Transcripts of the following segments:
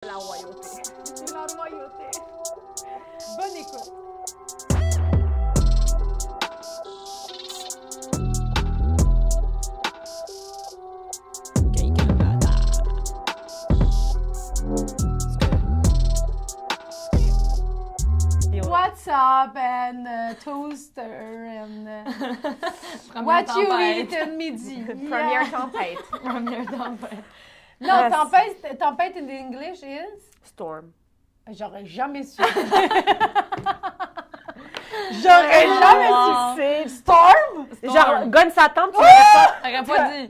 La royauté. La royauté. Bonne écoute. What's up and toaster and what you eat in midi? Première tempête. Première tempête. Non, tempête in English is? Storm. J'aurais jamais su. J'aurais jamais su. C'est Storm? genre, gonne sa tente, tu T'aurais pas dit.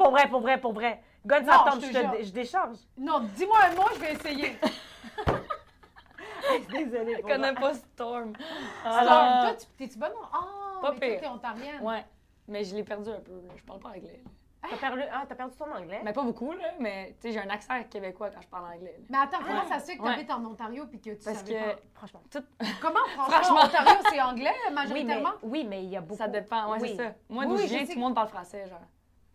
Pour vrai. Gonne sa Non, tente, je te jure. je décharge. Non, dis-moi un mot, je vais essayer. Désolée. Je connais pas Storm. Storm, toi, t'es-tu bonne? Ah, Pas mais toi, pire. t'es ontarienne. Ouais. Mais je l'ai perdu un peu. Là. Je parle pas anglais. Là. T'as perdu ton anglais? Mais pas beaucoup, là. Mais tu sais, j'ai un accent québécois quand je parle anglais. Là. Mais attends, comment ça se fait que Ouais. t'habites en Ontario puis que tu Parce savais que, pas? Franchement. Comment, franchement, Franchement. Ontario, c'est anglais, Oui, majoritairement? mais il y a beaucoup. ça dépend. Ouais, Oui. c'est ça. Moi, Oui, d'où je je viens, sais tout que- le monde parle français, genre.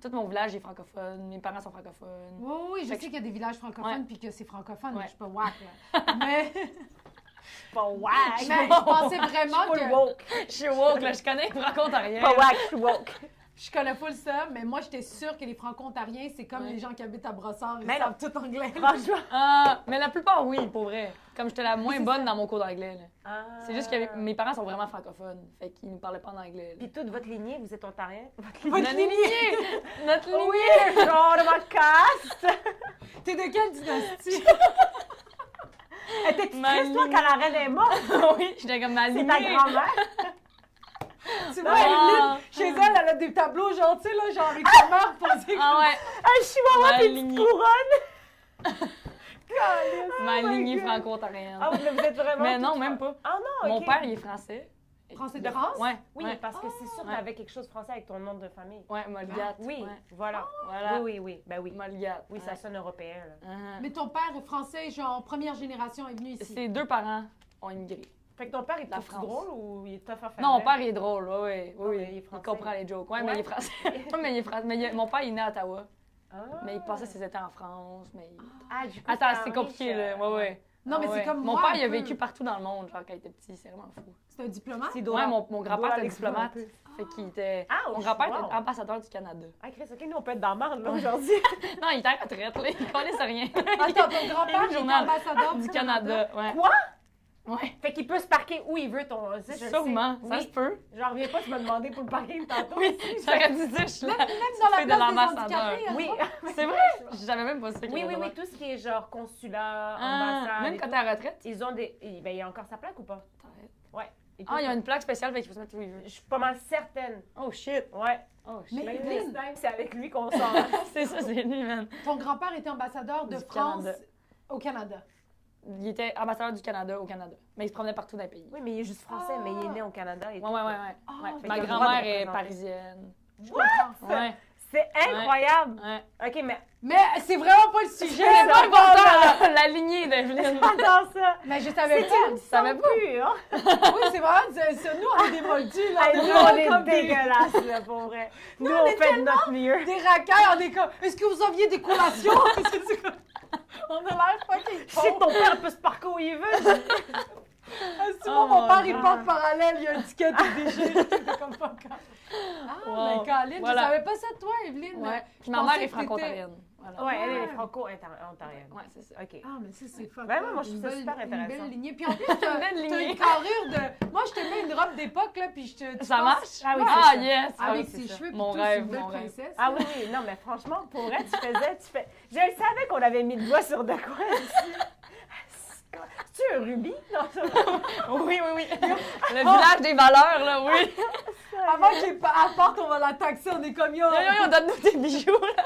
Tout mon village est francophone. Mes parents sont francophones. Oui, oui, je Fait sais que- qu'il y a des villages francophones Ouais. puis que c'est francophone, mais Ouais. je suis pas whack, là. Mais, Pas wack. mais je pensais vraiment Full que... woke. Je suis woke, là. Je connais les franco-ontariens. Pas wack, je suis woke. Je connais full ça, mais moi, j'étais sûre que les franco-ontariens, c'est comme Ouais. les gens qui habitent à Brossard, ils Mais savent tout anglais. Franchement. Ah, mais la plupart, oui, pour vrai. Comme j'étais la moins bonne dans mon cours d'anglais. là. C'est juste que mes parents sont vraiment francophones. Fait qu'ils nous parlaient pas en anglais. là. Puis toute votre lignée, vous êtes ontarien? Notre lignée! Notre lignée! Oui, genre de ma caste! T'es de quelle dynastie? T'es Ma triste, toi, lignée. quand la reine est morte? Oui, j'étais comme ma C'est lignée. ta grand-mère? Tu vois, Ah. Evelyne, chez elle, elle a des tableaux genre, tu sais, là, genre avec sa mère posée. Ah ouais, Un chihuahua, Ma tes lignée. petites couronnes! Calice. ma Oh my lignée God. franco-ontarienne. Ah oui, mais vous êtes vraiment... Mais non, toutes- même pas. Ah non, Mon ok. père, il est français. Français de France? Ouais, Oui, ouais. parce que c'est sûr que Ouais. t'avais quelque chose de français avec ton nom de famille. Ouais, Molgat. Oui, Ouais. voilà. Voilà. Oui. Ben oui. Molgat. Oui, ça sonne européen, là. Mais ton père est français, genre, première génération, est venu ici. Ses deux parents ont immigré. Fait que ton père, il La est France. drôle ou il est tough à faire? Non, mon père il est drôle, oui, Ah, mais il est il français. comprend les jokes. Ouais, mais Ouais. il est français. Ouais, mais il est français. Mais mon père, il est né à Ottawa. Ah. Mais il passait ses étés en France. Mais Ah, du coup, Attends, c'est c'est un compliqué, riche, là. Ouais. Non, mais Ah c'est ouais. comme Mon moi, père, un il a peu. vécu partout dans le monde, genre, quand il était petit. C'est vraiment fou. C'est un diplomate? C'est Ouais, mon doit grand-père était l'explorer un diplomate. peu. Fait qu'il était... Ah, Mon grand-père wow. était ambassadeur du Canada. Ah, Chris, OK, nous, on peut être dans la marde, là, aujourd'hui. Non, il était à retraite, là. Il connaissait rien. Attends, ton grand-père Il lit le était journal ambassadeur du Canada. Ouais. Quoi? Ouais. Fait qu'il peut se parquer où il veut, ton... Ça, je le Sûrement, sais. ça Oui. se peut. J'en reviens pas, tu m'as demandé pour le parking tantôt. Oui, j'aurais dû dire, je suis là. Même dans la Fille de place des l'ambassadeur. handicapés, Oui. C'est vrai? J'avais même pas ça. qu'il y Oui, avait oui, droit. oui, tout ce qui est genre consulat, Ah, ambassade. même et quand tout. t'es à la retraite? Ils ont des. Ben, il y a encore sa plaque ou pas? Ouais. Ah, il y a une plaque spéciale, fait qu'il faut se mettre où il veut. Je suis pas mal certaine. Oh shit! Ouais. Oh Mais shit! Evelyne, C'est avec lui qu'on sort. C'est ça, c'est lui, man. ton grand-père était ambassadeur de Du France Canada. au Canada. Il était ambassadeur du Canada au Canada. Mais il se promenait partout dans le pays. Oui, mais il est juste français, mais il est né au Canada. Et Ouais, tout. ouais. Ah, Ouais. fait Ma qu'il a le droit de grand-mère est représenter. parisienne. Je comprends. Ouais. C'est incroyable. Ouais. OK, mais Mais c'est vraiment pas le sujet. C'est pas là. important, la lignée d'Evelyne. attends ça. Mais je savais C'est pas. une savais sang pas. pur. Oui, c'est vraiment, nous, on est des moldus, là. Hey, nous, vraiment on est comme des- dégueulasses, là, pour vrai. Nous, on fait de notre mieux. Des racailles, on est comme, est-ce que vous aviez des collations? C'est comme- on a l'air fucking Je sais que ton père peut se parquer où il veut. Souvent, Oh mon mon père, il God. porte parallèle, il y a un ticket TDG. C'était comme pas grave. Ah, Wow. mais Caroline, Voilà. je savais pas ça de toi, Evelyne. Ouais. Puis Je ma pensais mère est que t'étais- franco-ontarienne. Voilà. Ouais, elle est Ouais. franco-ontarienne. Ouais, c'est ça. OK. Ah, mais ça, c'est fuck. Vraiment, moi, je trouve Une ça belle- super Une intéressant. belle lignée. Puis en plus, t'as Une belle t'as lignée. une carrure de... Moi, je te mets une robe d'époque, là, puis je te... tu Ça penses- marche? Ah oui, Ouais. c'est Ah, ça. yes! Ah oui, Avec c'est ses ça. cheveux, puis Mon tout, rêve, c'est une belle mon rêve. princesse. Ah oui, oui, non, mais franchement, pour vrai, je le savais qu'on avait mis le doigt sur de quoi ici. C'est-tu un rubis? Non, ça va. Oui. Le village des valeurs, là, oui. Avant qu'il apporte, on va la taxer, on est comme yo. Yo, donne-nous tes bijoux, là.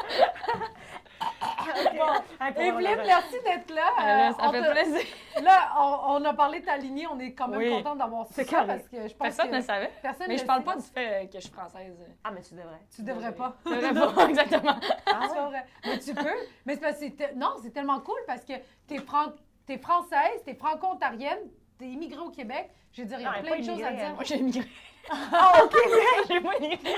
Evelyne, merci d'être là. Là, ça On fait te- plaisir. Là, on a parlé de ta lignée, on est quand même Oui. content d'avoir su C'est ça correct. parce que je pense Personne que ne savait. personne Mais ne je parle sait. pas du fait que je suis française. Ah, mais tu devrais. Tu devrais pas. Je devrais pas, exactement. Ah C'est vrai. Mais tu peux. Mais c'est parce que non, c'est tellement cool parce que t'es française, t'es franco-ontarienne, t'es immigré au Québec, je veux dire, il y a Non, elle plein est de pas choses à immigrée, dire. Moi, j'ai immigré. Ah, OK! J'ai pas immigré.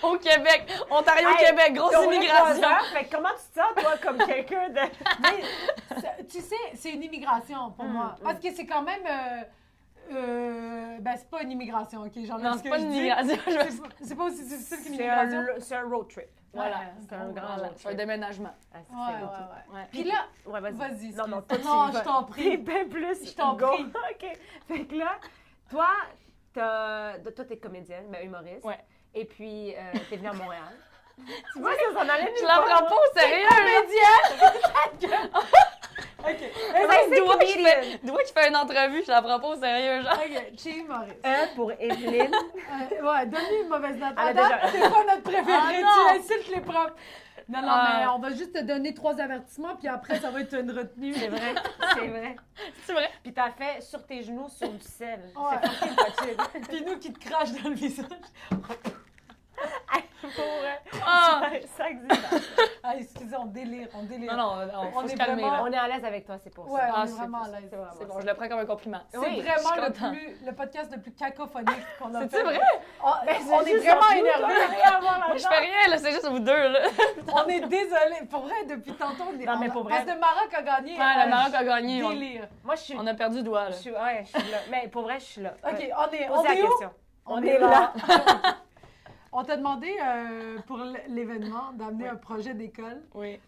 Au Québec. Ontario, Hey, Québec. Grosse t'aurais immigration. 3 ans, fait que comment tu te sens, toi, comme quelqu'un de... Mais, tu sais, c'est une immigration pour moi. Parce que c'est quand même... ben, c'est pas une immigration, OK? J'en ai Non, ce c'est que pas je une dis. immigration. C'est pas aussi difficile qu'une C'est immigration. c'est un road trip. Voilà. C'est un grand Voilà, road c'est un trip. déménagement. Ah, c'est Ouais, beau. Ouais. Puis là, Ouais, vas-y. vas-y. Non, non, excuse. toi, tu y je vas. t'en T'es prie. bien plus. Je t'en go. prie. OK. Fait que là, toi, t'es comédienne, mais humoriste. Ouais. Et puis, t'es venue à Montréal. Tu vois, ça s'en allait Je la prends pas au sérieux. Comédienne! OK. c'est comédienne. Doua qui fait une entrevue, je la prends pas au sérieux, genre. OK, chez humoriste. Pour Evelyne. Ouais, donne-lui une mauvaise note. Elle a Attends, déjà- c'est pas notre préféré. Ah, non. Tu insultes les profs. Non, mais on va juste te donner 3 avertissements, puis après, ça va être une retenue. C'est vrai, c'est vrai. C'est vrai? Puis t'as fait sur tes genoux sur du sel. Ouais. C'est fucking possible. Puis nous qui te crachent dans le visage. Pour Ah! ça existe. Ah, excusez, on délire. Non, non, On faut est se calmer, vraiment- là. On est à l'aise avec toi, c'est pour Ouais, ça. on est c'est vraiment à c'est- l'aise. c'est vraiment C'est bon, ça. je le prends comme un compliment. C'est Oui, vraiment je suis contente. le podcast le plus cacophonique qu'on a fait. C'est vrai? On, Ben, on est juste vraiment entre nous, énervés. toi, rien à voir Moi, je là-dedans. fais rien, là, c'est juste vous deux, là. On est désolés. Pour vrai, depuis tantôt, on est... Non, mais pour vrai- Parce que Maroc a gagné. Ouais, le Maroc a gagné. Délire. Moi, je suis. On a perdu doigt, là. Ouais, je suis là. Mais pour vrai, je suis là. OK, on est Posez la où? question. On On est est là. On t'a demandé pour l'événement d'amener un projet d'école Oui.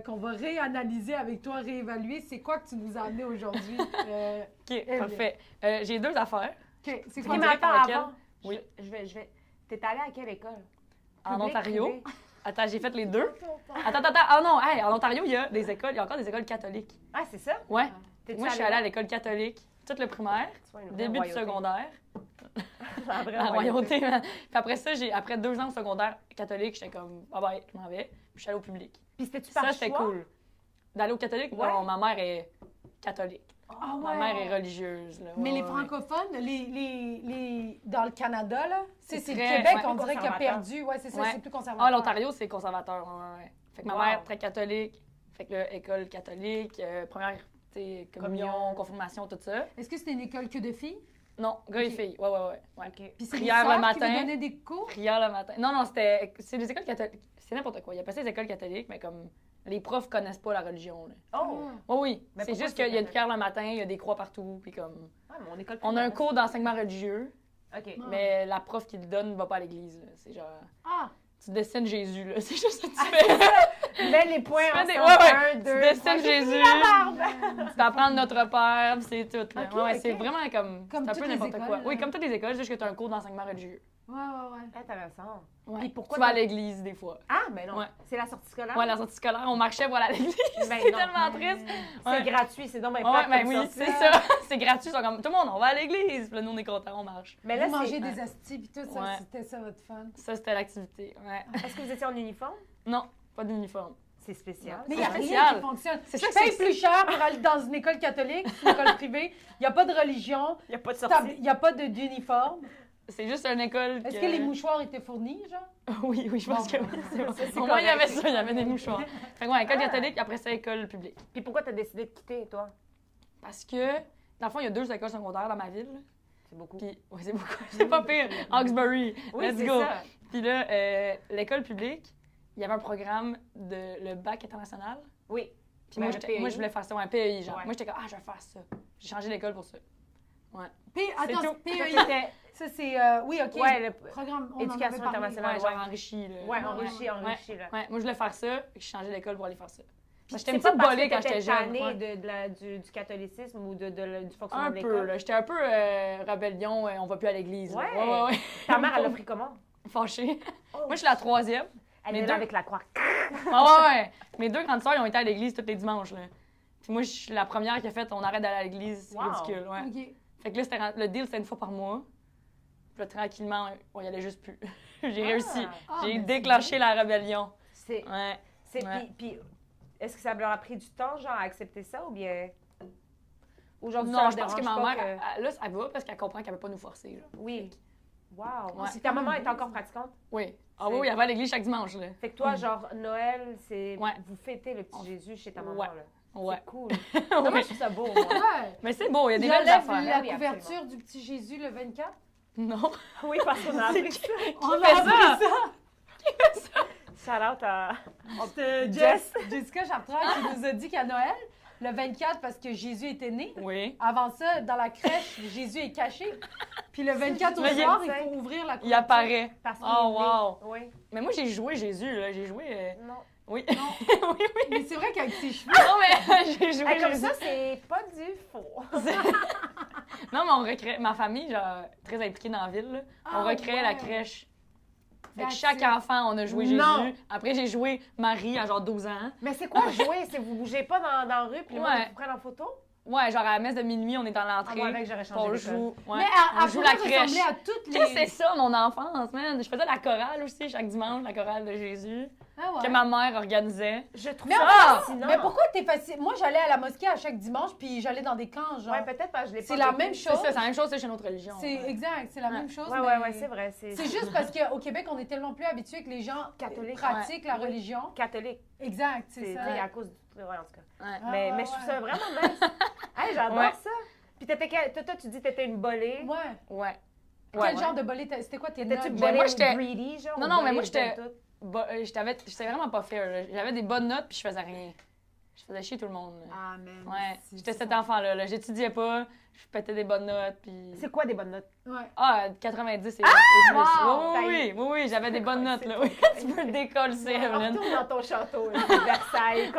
qu'on va réanalyser avec toi, réévaluer. C'est quoi que tu nous as amené aujourd'hui? OK, parfait. J'ai 2 affaires. OK, c'est Oui, quoi? mais direct attends, par laquelle? avant. Oui. Je vais. T'es allée à quelle école? En Public, Ontario. privé? Attends, j'ai fait les 2. Attends. Ah non, hey, en Ontario, il y a des écoles, il y a encore des écoles catholiques. Ah, c'est ça? Ouais. T'es-tu Moi, je suis allée à l'école catholique, tout le primaire, Tu vois, une vraie début du royauté. secondaire, La vraie la royauté. royauté. man. Puis après ça, après 2 ans au secondaire catholique, j'étais comme, bye bye, je m'en vais. Puis je suis allée au public. Puis c'était-tu par Ça, c'était choix? cool. D'aller au catholique, Ouais. non, ma mère est catholique. Ah Ma mère est religieuse. Là. Mais Ouais, les ouais. francophones, dans le Canada, là, c'est le très- Québec, ouais, on dirait qu'il a conservateur. perdu. Ouais, c'est ça, Ouais. c'est plus conservateur. Ah, l'Ontario, c'est conservateur. Ouais. Fait que ma Wow. mère, très catholique. Fait que là, école catholique, première tu sais, communion, Communion. confirmation, tout ça. Est-ce que c'était une école que de filles? Non, gars et Ok. filles. Ouais. OK. Puis c'est Prière les le sœurs qui matin. vous donnaient des cours? Prière le matin. Non, c'est des écoles catholiques. C'est n'importe quoi. Il y a pas ces écoles catholiques, mais comme les profs connaissent pas la religion. Là. Oh! Oui. Mais C'est pourquoi juste c'est qu'il y a une catholique? prière le matin, il y a des croix partout, puis comme... Ah, mon école On a un primaire. cours d'enseignement religieux, OK. Ah. mais la prof qui le donne va pas à l'église. Là. C'est genre... Ah! Tu dessines Jésus, là. C'est juste ça que tu fais. Mets les points Tu fais des- ensemble. ouais. 1, Tu 2, dessines 3, Jésus. Tu t'apprends notre Père, puis c'est tout. Là. Ok, Ouais, ok. c'est vraiment comme Comme c'est un toutes peu les n'importe écoles, quoi. là. Oui, comme toutes les écoles, juste que tu as un cours d'enseignement religieux. Ouais. Intéressant. Ouais. Puis pourquoi tu vas à t'as- l'église des fois. Ah, mais non. Ouais. C'est la sortie scolaire? Ouais, la sortie scolaire, on marchait pour aller à l'église. Ben c'est non. tellement triste. C'est Ouais. gratuit, c'est donc bien Ouais, plate ben comme oui, sortie. c'est ça. C'est gratuit, ils sont comme tout le monde, on va à l'église. Puis là, nous, on est contents, on marche. Mais là, Vous mangez c'est... des astis, puis tout ça, Ouais. c'était ça votre fun. Ça, c'était l'activité. Ouais. Est-ce que vous étiez en uniforme? Non, pas d'uniforme. C'est spécial. Mais il n'y a C'est rien spécial. qui fonctionne. C'est Je ça que paye c'est- plus cher pour aller dans une école catholique, une école privée. Il n'y a pas de religion. Il n'y a pas de Il sortie. n'y a pas d'uniforme. C'est juste une école. Est-ce que les mouchoirs étaient fournis, genre? Oui, je pense Bon, que oui. c'est bon. c'est Au moins, il y avait correct. ça, il y avait des mouchoirs. Fait que ouais, école Ah. catholique, après ça, école publique. Puis pourquoi tu as décidé de quitter, toi? Parce que, dans le fond, il y a 2 écoles secondaires dans ma ville. C'est beaucoup. Puis, ouais, c'est beaucoup. C'est pas pire. Hawkesbury, Oui, let's c'est go. ça. Puis là, l'école publique, il y avait un programme de le bac international. Oui. Puis moi, Ben, le moi, PEI. je voulais faire ça, un PEI, genre. Ouais. Moi, j'étais comme, je vais faire ça. J'ai changé d'école pour ça. Attends, tout. PEI, C'était... ça c'est... oui, OK. Ouais, le... Programme, on Éducation en avait parlé. internationale. Ouais, genre enrichi, là. Ouais, enrichi, là. Ouais, moi, je voulais faire ça, puis j'ai changé d'école pour aller faire ça. Parce que C'est j'étais une pas petite parce bolée que quand j'étais t'étais jeune. tannée Ouais. du catholicisme ou du fonctionnement Un de peu, l'école? là. J'étais un peu rébellion, on va plus à l'église. là. Ouais. Ouais. Ta mère, elle l'a pris comment? Fâchée. Oh, Moi, je suis la 3e. Elle mes est deux- là avec la croix. Ouais. Mes 2 grandes sœurs, ils ont été à l'église tous les dimanches, là. Puis moi, je suis la première qui a fait, on arrête d'aller à l'église. C'est Wow. ridicule, ouais. OK. Fait que là, le deal, c'était une fois par mois. Puis là, tranquillement, on y allait juste plus. J'ai réussi. Ah, J'ai mais déclenché la rébellion. C'est... Ouais. Ouais. Puis, est-ce que ça leur a pris du temps, genre, à accepter ça ou bien... Aujourd'hui, Non, ça je leur pense que dérange ma pas mère, là, ça va parce qu'elle comprend qu'elle ne peut pas nous forcer. Là. Oui. Wow. Ouais. Si ta maman est encore pratiquante? Oui. Ah oui, elle va à l'église chaque dimanche. Là. Fait que toi, genre, Noël, c'est... Ouais. Vous fêtez le petit On- Jésus chez ta maman, Ouais. là. Ouais. C'est cool. Non, moi, je trouve ça beau, moi. Ouais. Mais c'est beau, il y a des Il belles enlève affaires. la Oui, couverture du petit Jésus le 24. Non. Oui, parce qu'on a appris ça. On a fait appris ça? Shout-out à... C'était Jessica Chartrand qui nous a dit qu'à Noël, le 24, parce que Jésus était né. Oui. Avant ça, dans la crèche, Jésus est caché. Puis le 24 au Mais il- soir, il faut ouvrir la couverture. Il apparaît. Parce qu'il Oh, est né. wow. Oui. Mais moi, j'ai joué Jésus, là. J'ai joué... Non. Oui. Non. oui, oui. Mais c'est vrai qu'avec ses cheveux... Non, mais j'ai joué Hey, comme Jésus. ça, c'est pas du faux. Non, mais on recréait... Ma famille, genre, très impliquée dans la ville, là, on Ah, recréait la ouais. crèche. Fait que That's chaque it. enfant, on a joué Non. Jésus. Après, j'ai joué Marie à genre 12 ans. Mais c'est quoi jouer? C'est vous bougez pas dans la rue puis les Ouais. gens vous prennent en photo? Ouais, genre à la messe de minuit, on est dans l'entrée. Ah, moi, avec, j'aurais changé on d'école. joue, ouais, Mais on elle joue la pourrait crèche. ressembler à toutes les... Qu'est-ce que c'est ça, mon enfance, man? Je faisais la chorale aussi chaque dimanche, la chorale de Jésus, Ah ouais. que ma mère organisait. Je trouve Mais, ça enfin, fascinant. mais pourquoi t'es facile? Moi, j'allais à la mosquée à chaque dimanche, puis j'allais dans des camps, genre. Ouais, peut-être parce que je l'ai pas C'est la vécu. même C'est chose. ça, c'est la même chose c'est chez notre religion. C'est ouais. exact, c'est la Ouais. même chose. Ouais, mais ouais, ouais, c'est vrai. C'est juste parce qu'au Québec, on est tellement plus habitués que les gens Catholiques. pratiquent la Ouais. religion. Catholique. Exact, c'est C'est ça. à cause du... Ouais, en tout cas. Ouais. Ah, mais ouais, je trouve ouais. ça vraiment nice. Hey, j'adore Ouais. ça. Puis toi, tu dis que t'étais une bolée. Ouais. Ouais. Quel Ouais, genre ouais. de bolée? C'était quoi tes T'étais-tu notes? Ben, bolée moi, ou j'étais- greedy, genre? Non, ou non, mais bolée, moi, j'étais- j'aime tout? J'étais vraiment pas fair, là. J'avais des bonnes notes, puis je faisais rien. Je faisais chier tout le monde. là. Ah, man. Ouais, c'est j'étais ça. cet enfant-là. Là. J'étudiais pas, je pétais des bonnes notes, puis... C'est quoi des bonnes notes? Ouais. Ah, 90 et plus. Wow! Oui, j'avais des bonnes notes, là. Oui, tu peux le décoller, Evelyn. Retourne dans ton château, là, Versailles, Ouais,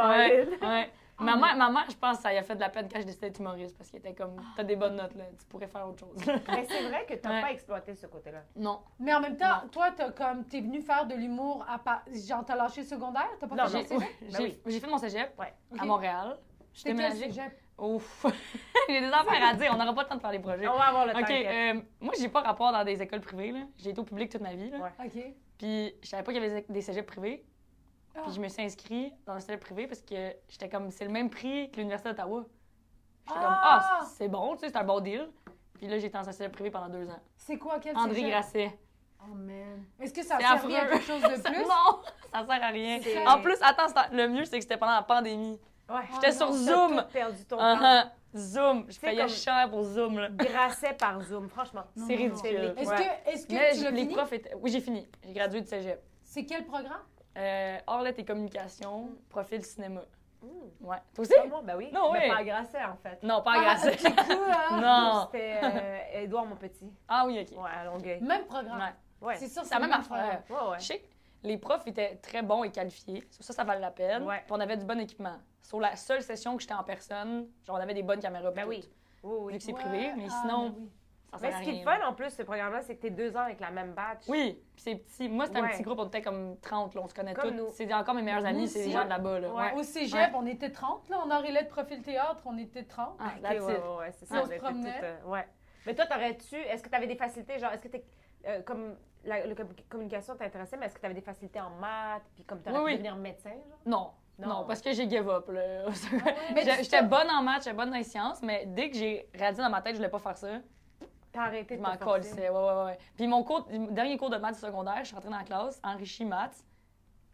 Colin. ouais. Ma mère, je pense, ça lui a fait de la peine quand je décidais d'être humoriste, parce qu'elle était comme, t'as des bonnes notes, là, tu pourrais faire autre chose. Mais c'est vrai que t'as Ouais. pas exploité ce côté-là. Non. Mais en même temps, toi, t'es venu faire de l'humour genre, t'as lâché le secondaire? T'as pas Non, fait non, le c'est cégep? Ben oui. J'ai fait mon cégep Ouais. à Montréal. J'étais C'était quel ménagée. cégep? Ouf! J'ai des affaires à dire, on n'aura pas le temps de faire les projets. On va avoir le temps. OK, t'inquiète. moi, j'ai pas rapport dans des écoles privées, là. J'ai été au public toute ma vie, là. Ouais. OK. Puis je savais pas qu'il y avait des cégeps privés. Ah. Puis je me suis inscrite dans un cégep privé parce que j'étais comme, c'est le même prix que l'Université d'Ottawa. J'étais comme, Ah! c'est bon, tu sais, c'est un bon deal. Puis là, j'étais dans un cégep privé pendant 2 ans. C'est quoi, quel André cégep? Grasset. Oh, man. Est-ce que ça a C'est servi à affreux. quelque chose de Ça- plus? non, ça sert à rien. C'est- En plus, attends, le mieux, c'est que c'était pendant la pandémie. Ouais. J'étais sur T'as Zoom. tout perdu ton temps. Uh-huh. Zoom. Je C'est payais comme- cher pour Zoom, là. Grasset par Zoom, franchement. C'est non, non. ridicule. Est-ce Ouais. que Mais tu l'as les fini? profs étaient... Oui, j'ai fini. J'ai gradué du cégep. C'est quel programme? Hors lettres et communication, profil cinéma. Mmh. Ouais. Toi aussi? Pas moi, ben oui. Non, mais oui. pas à Grasset, en fait. Non, pas à Grasset. C'est cool, hein? Non. C'était Édouard, mon petit. Ah oui, OK. Ouais, à Longueuil. Même programme. Ouais. Ouais. C'est sûr, C'est la même affaire. Ouais, ouais. Je sais que les profs étaient très bons et qualifiés. Ça valait la peine. Ouais. Puis on avait du bon équipement. Sur la seule session que j'étais en personne, genre on avait des bonnes caméras. Ben puis oui. tout. Oui, oui. Vu que c'est Ouais. privé, mais Ah, sinon, ben oui. ça Mais sert à ce qui est rien. le fun en plus, ce programme-là, c'est que t'es 2 ans avec la même batch. Oui, puis c'est petit. Moi, c'était un Ouais. petit groupe, on était comme 30, là, on se connaît Comme tous. nous. C'est encore mes meilleurs Nous amis, c'est aussi. des gens de là-bas. Là. Ouais. Au cégep, Ouais. on était 30, là. On aurait l'aide de profil théâtre, on était 30. Ah, Ok, that's ouais, it. ouais, c'est On ça. se on était promenait. toutes, ouais. Mais toi, est-ce que tu avais des facilités, genre, est-ce que t'es, comme la communication t'intéressait, mais est-ce que tu avais des facilités en maths, puis comme tu aurais Oui, pu oui. devenir médecin, genre? Non. Non. Non, parce que j'ai give up. Là. Mais J'étais bonne en maths, j'étais bonne dans les sciences, mais dès que j'ai réalisé dans ma tête que je voulais pas faire ça, T'as arrêté je de m'en te forcer. colissais. Ouais. Puis mon dernier cours de maths du secondaire, je suis rentrée dans la classe, enrichi maths.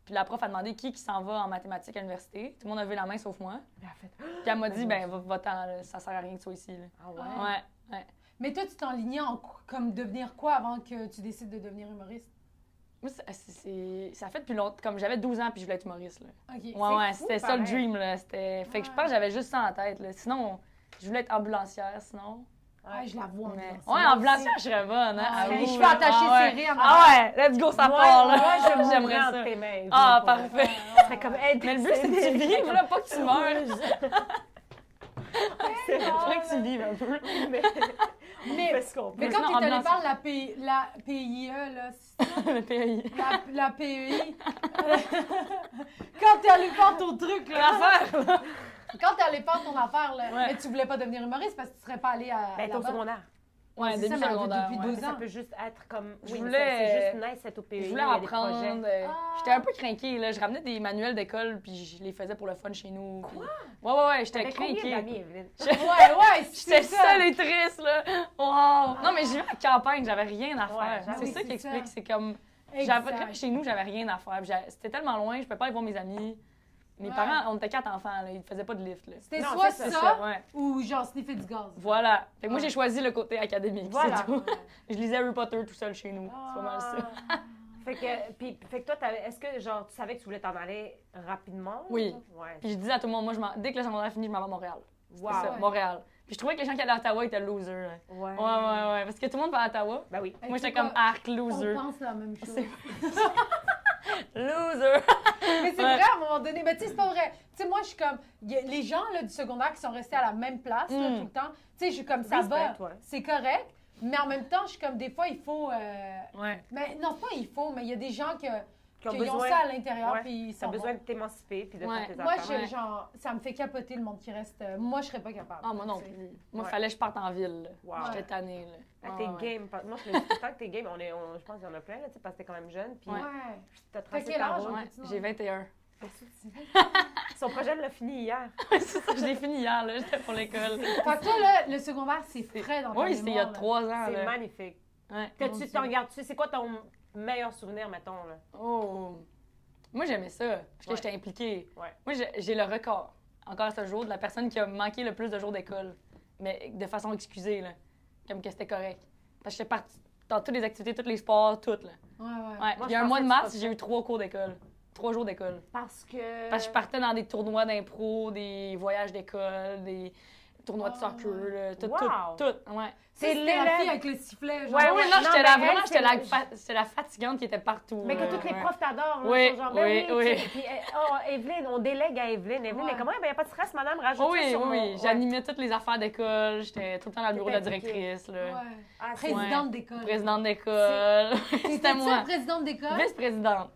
Puis la prof a demandé qui s'en va en mathématiques à l'université. Tout le monde a levé la main sauf moi. Puis elle a fait, Puis elle m'a dit, ben, va-t'en, là, ça sert à rien que tu sois ici. Là. ah ouais? Ah. Ouais. Mais toi, tu t'enlignais en comme devenir quoi avant que tu décides de devenir humoriste? Moi, ça fait depuis longtemps. Comme j'avais 12 ans puis je voulais être humoriste. Là. OK. Ouais, fou, c'était ça le pareil. dream. Là. Fait que je Ouais. pense que j'avais juste ça en tête. Là. Sinon, je voulais être ambulancière, sinon. Ah, je la vois. Mais... ambulancière. Ouais, ambulancière, je serais bonne. Hein, Ah, avoue, les cheveux là. attachés Ah, ouais. serrés en Ah ouais, let's go, ça part. Là. Moi, je J'aimerais mourrais entre ça. tes mains. Ah, pour vrai. parfait. Ce serait comme, hey, Mais le but, c'est que tu vives, là, pas que tu meurs. C'est Je voudrais que tu vives un peu. mais, Mais- on fait ce qu'on peut. Mais quand Sinon, tu es allé ambulancière. voir la PIE, là, c'est Le pays. la PEI, quand t'es allé faire ton truc, là, L'affaire, là. quand t'es allé faire ton affaire, là, Ouais. mais tu voulais pas devenir humoriste parce que tu serais pas allé à Ben, t'es au là-bas. secondaire. Ouais, c'est début ça, mais secondaire. depuis ouais. 12 Ça ans. peut juste être comme. Je Oui, voulais- mais c'est juste nice, cette OPI. Je il voulais y a des apprendre. projets. Ah. J'étais un peu craquée, là. Je ramenais des manuels d'école, puis je les faisais pour le fun chez nous. Puis... Ouais, j'étais T'avais combien craquée. d'amis, Evelyne? Ouais, J'étais c'est ça. seule et triste, là. Wow! Non, mais je vivais à la campagne, j'avais rien à faire. Ouais, j'avoue, c'est ça c'est qui explique. ça. C'est comme. Exact. Chez nous, j'avais rien à faire. Puis c'était tellement loin, je pouvais pas aller voir mes amis. Mes Ouais. parents, on était 4 enfants, là, ils faisaient pas de lift. Là. C'était Non, soit c'est ça, Ouais. ou genre sniffer du gaz. Voilà. Fait que moi, Ouais. j'ai choisi le côté académique. Voilà. C'est tout. Ouais. Je lisais Harry Potter tout seul chez nous. C'est pas mal ça. Ah. Fait que toi, est-ce que genre tu savais que tu voulais t'en aller rapidement? Oui. Ouais. Puis je disais à tout le monde, moi, dès que le secondaire finit, je m'en vais à Montréal. Wow. C'est ça, Ouais. Montréal. Puis je trouvais que les gens qui allaient à Ottawa étaient losers. Là. Ouais. Ouais. Parce que tout le monde va à Ottawa. Ben oui. Hey, Moi, tu sais j'étais comme quoi? arc On loser. pense la même chose. Loser! Mais c'est Ouais. vrai à un moment donné. Mais tu sais, c'est pas vrai. Tu sais, moi, je suis comme. Les gens là, du secondaire qui sont restés à la même place là, tout le temps, tu sais, je suis comme ça va. Respect, ouais. C'est correct. Mais en même temps, je suis comme des fois, il faut. Ouais. Mais non, pas il faut, mais il y a des gens Qui ont qui ont besoin. ça à l'intérieur. Ouais. Puis ils T'as s'en besoin vont. de t'émanciper puis de Ouais. faire tes Moi, affaires. Ouais. genre, ça me fait capoter le monde qui reste. Moi, je serais pas capable. Ah, moi non tu sais. plus. Moi, il Ouais. fallait que je parte en ville. Là. Wow. J'étais tannée. Là. Ah, Ouais, t'es ouais. game. Moi, je me dis tout le temps que t'es game. Je pense qu'il y en a plein, là, tu sais, parce que t'es quand même jeune. Puis Ouais. Ouais. t'as T'as tracé quel ta âge, route. hein? Ouais, j'ai 21. Son projet l'a fini hier. C'est ça, je l'ai fini hier, là. J'étais pour l'école. Fait que toi, là, le secondaire, c'est frais dans ta Oui, c'était il y a mémoire, là. 3 ans. C'est Là. magnifique. Ouais. Mon Tu Dieu. t'en gardes. Tu sais, c'est quoi ton meilleur souvenir, mettons, là? Oh! Moi, j'aimais ça, parce que Ouais. j'étais impliquée. Ouais. Moi, j'ai le record, encore à ce jour, de la personne qui a manqué le plus de jours d'école, mais de façon excusée, là. Comme que c'était correct. Parce que j'étais partie dans toutes les activités, tous les sports, toutes, là. Ouais. Ouais. Moi, Il y a je un mois de pensais que mars, tu j'ai eu 3 cours d'école. 3 jours d'école. Parce que. Parce que je partais dans des tournois d'impro, des voyages d'école, des tournois de Oh, soccer, là, tout, wow. tout, ouais. C'est la l'élève. fille avec le sifflet. Genre. Ouais, Oui, ouais, non, non, j'étais mais là, elle, vraiment, c'est j'étais la fatigante qui était partout. Mais que là, toutes les ouais. profs t'adorent. là, Oui, sont genre, oui, ben oui. tu sais, Puis, Evelyne, on délègue à Evelyne. Evelyne, Ouais. mais comment? Il n'y a pas de stress, madame, rajoute ça Oui, sur mon... oui, Ouais. j'animais toutes les affaires d'école, j'étais tout le temps dans le bureau de la T'étais impliquée. directrice, là. Ouais. Ah, c'est- Présidente d'école. Présidente d'école. C'était T'étais-tu moi. présidente d'école? Vice-présidente.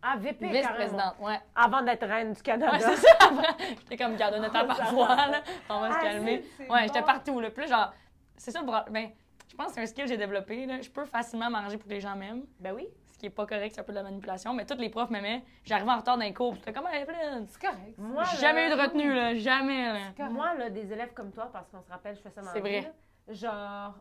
Ah, VP, carrément. Vice-présidente, ouais. Avant d'être reine du Canada. Ouais, c'est ça. Après, j'étais comme garde une étape Ça par va. fois, là. On va se Ah, calmer. c'est Ouais, bon. j'étais partout, là. Plus genre, c'est ça le problème. Ben, je pense que c'est un skill que j'ai développé, là. Je peux facilement m'arranger pour que les gens m'aiment. Ben oui. Ce qui est pas correct, c'est un peu de la manipulation. Mais tous les profs m'aimaient. J'arrivais en retard dans les cours. J'étais comme, Evelyne. C'est correct. ça. Moi, J'ai là, jamais eu de retenue, là. Jamais, là. Correct. Moi, là, des élèves comme toi, parce qu'on se rappelle, je fais ça dans C'est la vie, vrai. là, genre,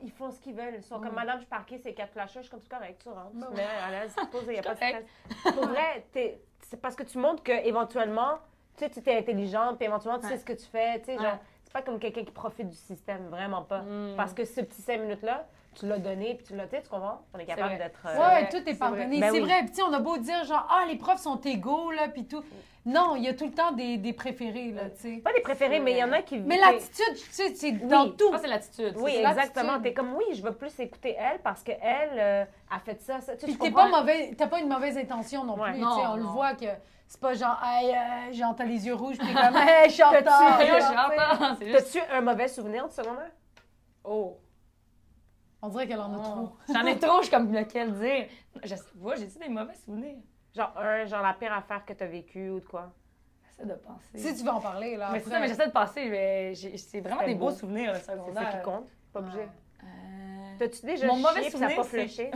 ils font ce qu'ils veulent. Ils sont comme, Ouais. madame, je suis parquée, c'est 4 flashers, je suis comme, c'est correct, tu rentres. Ben Tu te mets à l'aise, tu te poses, il n'y a pas de correct. stress. Pour vrai, c'est parce que tu montres qu'éventuellement, tu sais, tu es intelligente, puis éventuellement, tu sais Ouais. ce que tu fais. Tu sais, Ouais. genre, c'est pas comme quelqu'un qui profite du système, vraiment pas. Mm. Parce que ce petit 5 minutes-là, tu l'as donné, puis tu l'as, tu sais, tu comprends? On est capable vrai. d'être. C'est Ouais, vrai, tout est c'est pardonné. vrai. Ben c'est oui. vrai. Puis tu sais, on a beau dire genre, ah, les profs sont égaux, là, puis tout. Non, il y a tout le temps des préférés, là, tu sais. Pas des préférés, mais il y en a qui. Mais l'attitude, tu sais, c'est dans Oui. Je tout. pense que c'est l'attitude. Oui, c'est ça. exactement. l'attitude. T'es comme, oui, je veux plus écouter elle parce qu'elle a fait ça. Tu sais, Puis tu t'es comprends? pas mauvais, t'as pas une mauvaise intention non Ouais. plus. Non, tu sais, on le non. voit que c'est pas genre, hey, j'entends les yeux rouges, puis t'es comme, hey, je suis en T'as-tu- retard. Yo, Ouais, je suis en Tu sais. retard. C'est juste. T'as-tu un mauvais souvenir du secondaire? Oh. On dirait qu'elle en a trop. J'en ai trop, je suis comme lequel dire. Je sais pas, j'ai-tu des mauvais souvenirs? Genre la pire affaire que t'as vécue ou de quoi? J'essaie de penser. Si tu veux en parler, là. Mais c'est après. ça, mais j'essaie de penser. Mais c'est vraiment C'était des beaux beau. souvenirs, le C'est secondaire. ça qui compte. Pas obligé. Ouais. T'as-tu déjà Mon chié mauvais puis ça n'a pas souvenir, fléché?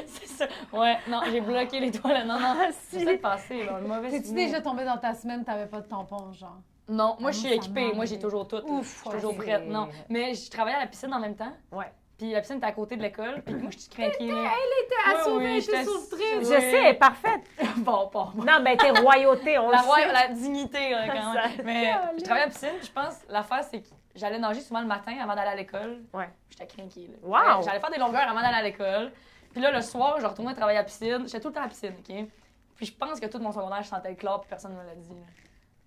C'est ça. Ouais, non, j'ai bloqué les toilettes. Non, non. si. J'essaie de passer, là, le mauvais T'es-tu souvenir. déjà tombé dans ta semaine, t'avais pas de tampon, genre? Non, moi, Ah, je suis moi, ça équipée. m'en Moi, j'ai arrive. toujours tout. Ouf, Je suis toujours ouais, prête. c'est- Non. Mais je travaillais à la piscine en même temps. Ouais. Puis la piscine était à côté de l'école. Puis moi, je suis craquée. là. T'es assommée, oui, t'es j'étais- sauvetrice. Je sais, elle est parfaite. Bon, pas moi. Non, ben t'es royauté, on La, le sait. la dignité, là, quand même. Ça- Mais je travaillais à la piscine. Je pense, l'affaire, c'est que j'allais nager souvent le matin avant d'aller à l'école. Ouais. J'étais craquée, là. Wow! Ouais, j'allais faire des longueurs avant d'aller à l'école. Puis là, le soir, je retournais travailler à la piscine. J'étais tout le temps à la piscine, OK? Puis je pense que tout mon secondaire, je sentais le chlore, puis personne ne me l'a dit. là.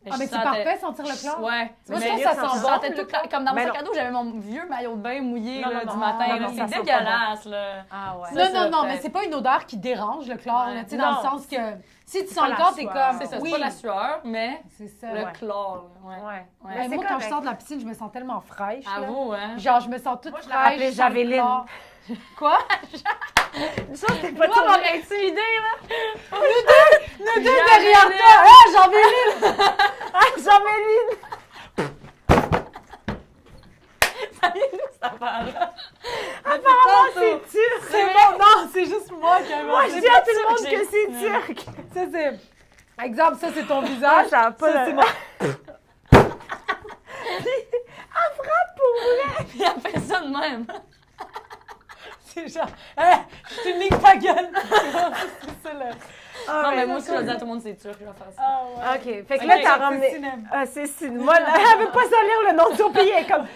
Ah, mais je c'est sentais- parfait, sentir le chlore. Ouais. Moi, je Mais trouve que ça je sent je bon. sentais tout comme dans mon Mais sac non. à dos, j'avais mon vieux maillot de bain mouillé Non, là, non, du non, matin. non, là. non, ça C'est sent pas dégueulasse, là. Ah ouais. Non, Ça, non, non, peut-être. mais c'est pas une odeur qui dérange, le chlore, Ouais. là, tu sais, dans le Non. sens que si tu C'est sens pas le la chlore, t'es sueur. comme, C'est ça, oui, c'est pas la sueur, mais c'est ça. le Ouais. chlore. là, Ouais. Ouais. Ouais. Mais Mais c'est moi, quand je correct. sors de la piscine, je me sens tellement fraîche. là. Avoue, hein? Genre, je me sens toute Moi, je la fraîche. rappelais je sens le Javeline. chlore. Quoi? Ça, t'es pas Moi, tourné. m'aurais intimidée, là! Nous deux derrière toi! Ah, j'en vais lire! Ah, Jean-Méline! Ça vient d'où, cette affaire-là? Apparemment, c'est turc! C'est bon, non, c'est juste moi qui ai Moi, je inventé. dis à tout le turc, monde j'ai- que c'est turc! Ça, c'est... Exemple, ça, c'est ton Ah, visage. ça a pas Ça, le... c'est mon... Puis elle fait ça de même. C'est genre, hey, je t'unique ta gueule. C'est ça, là. Non, mais moi aussi, je le dis à tout le monde, c'est turc, je vais faire ça. Ah, ouais. OK. Fait que Ok, là, t'as c'est ramené... cinéma. Ah, c'est cinéma. Moi, là, elle veut pas salir le nom de son pays. Elle est comme,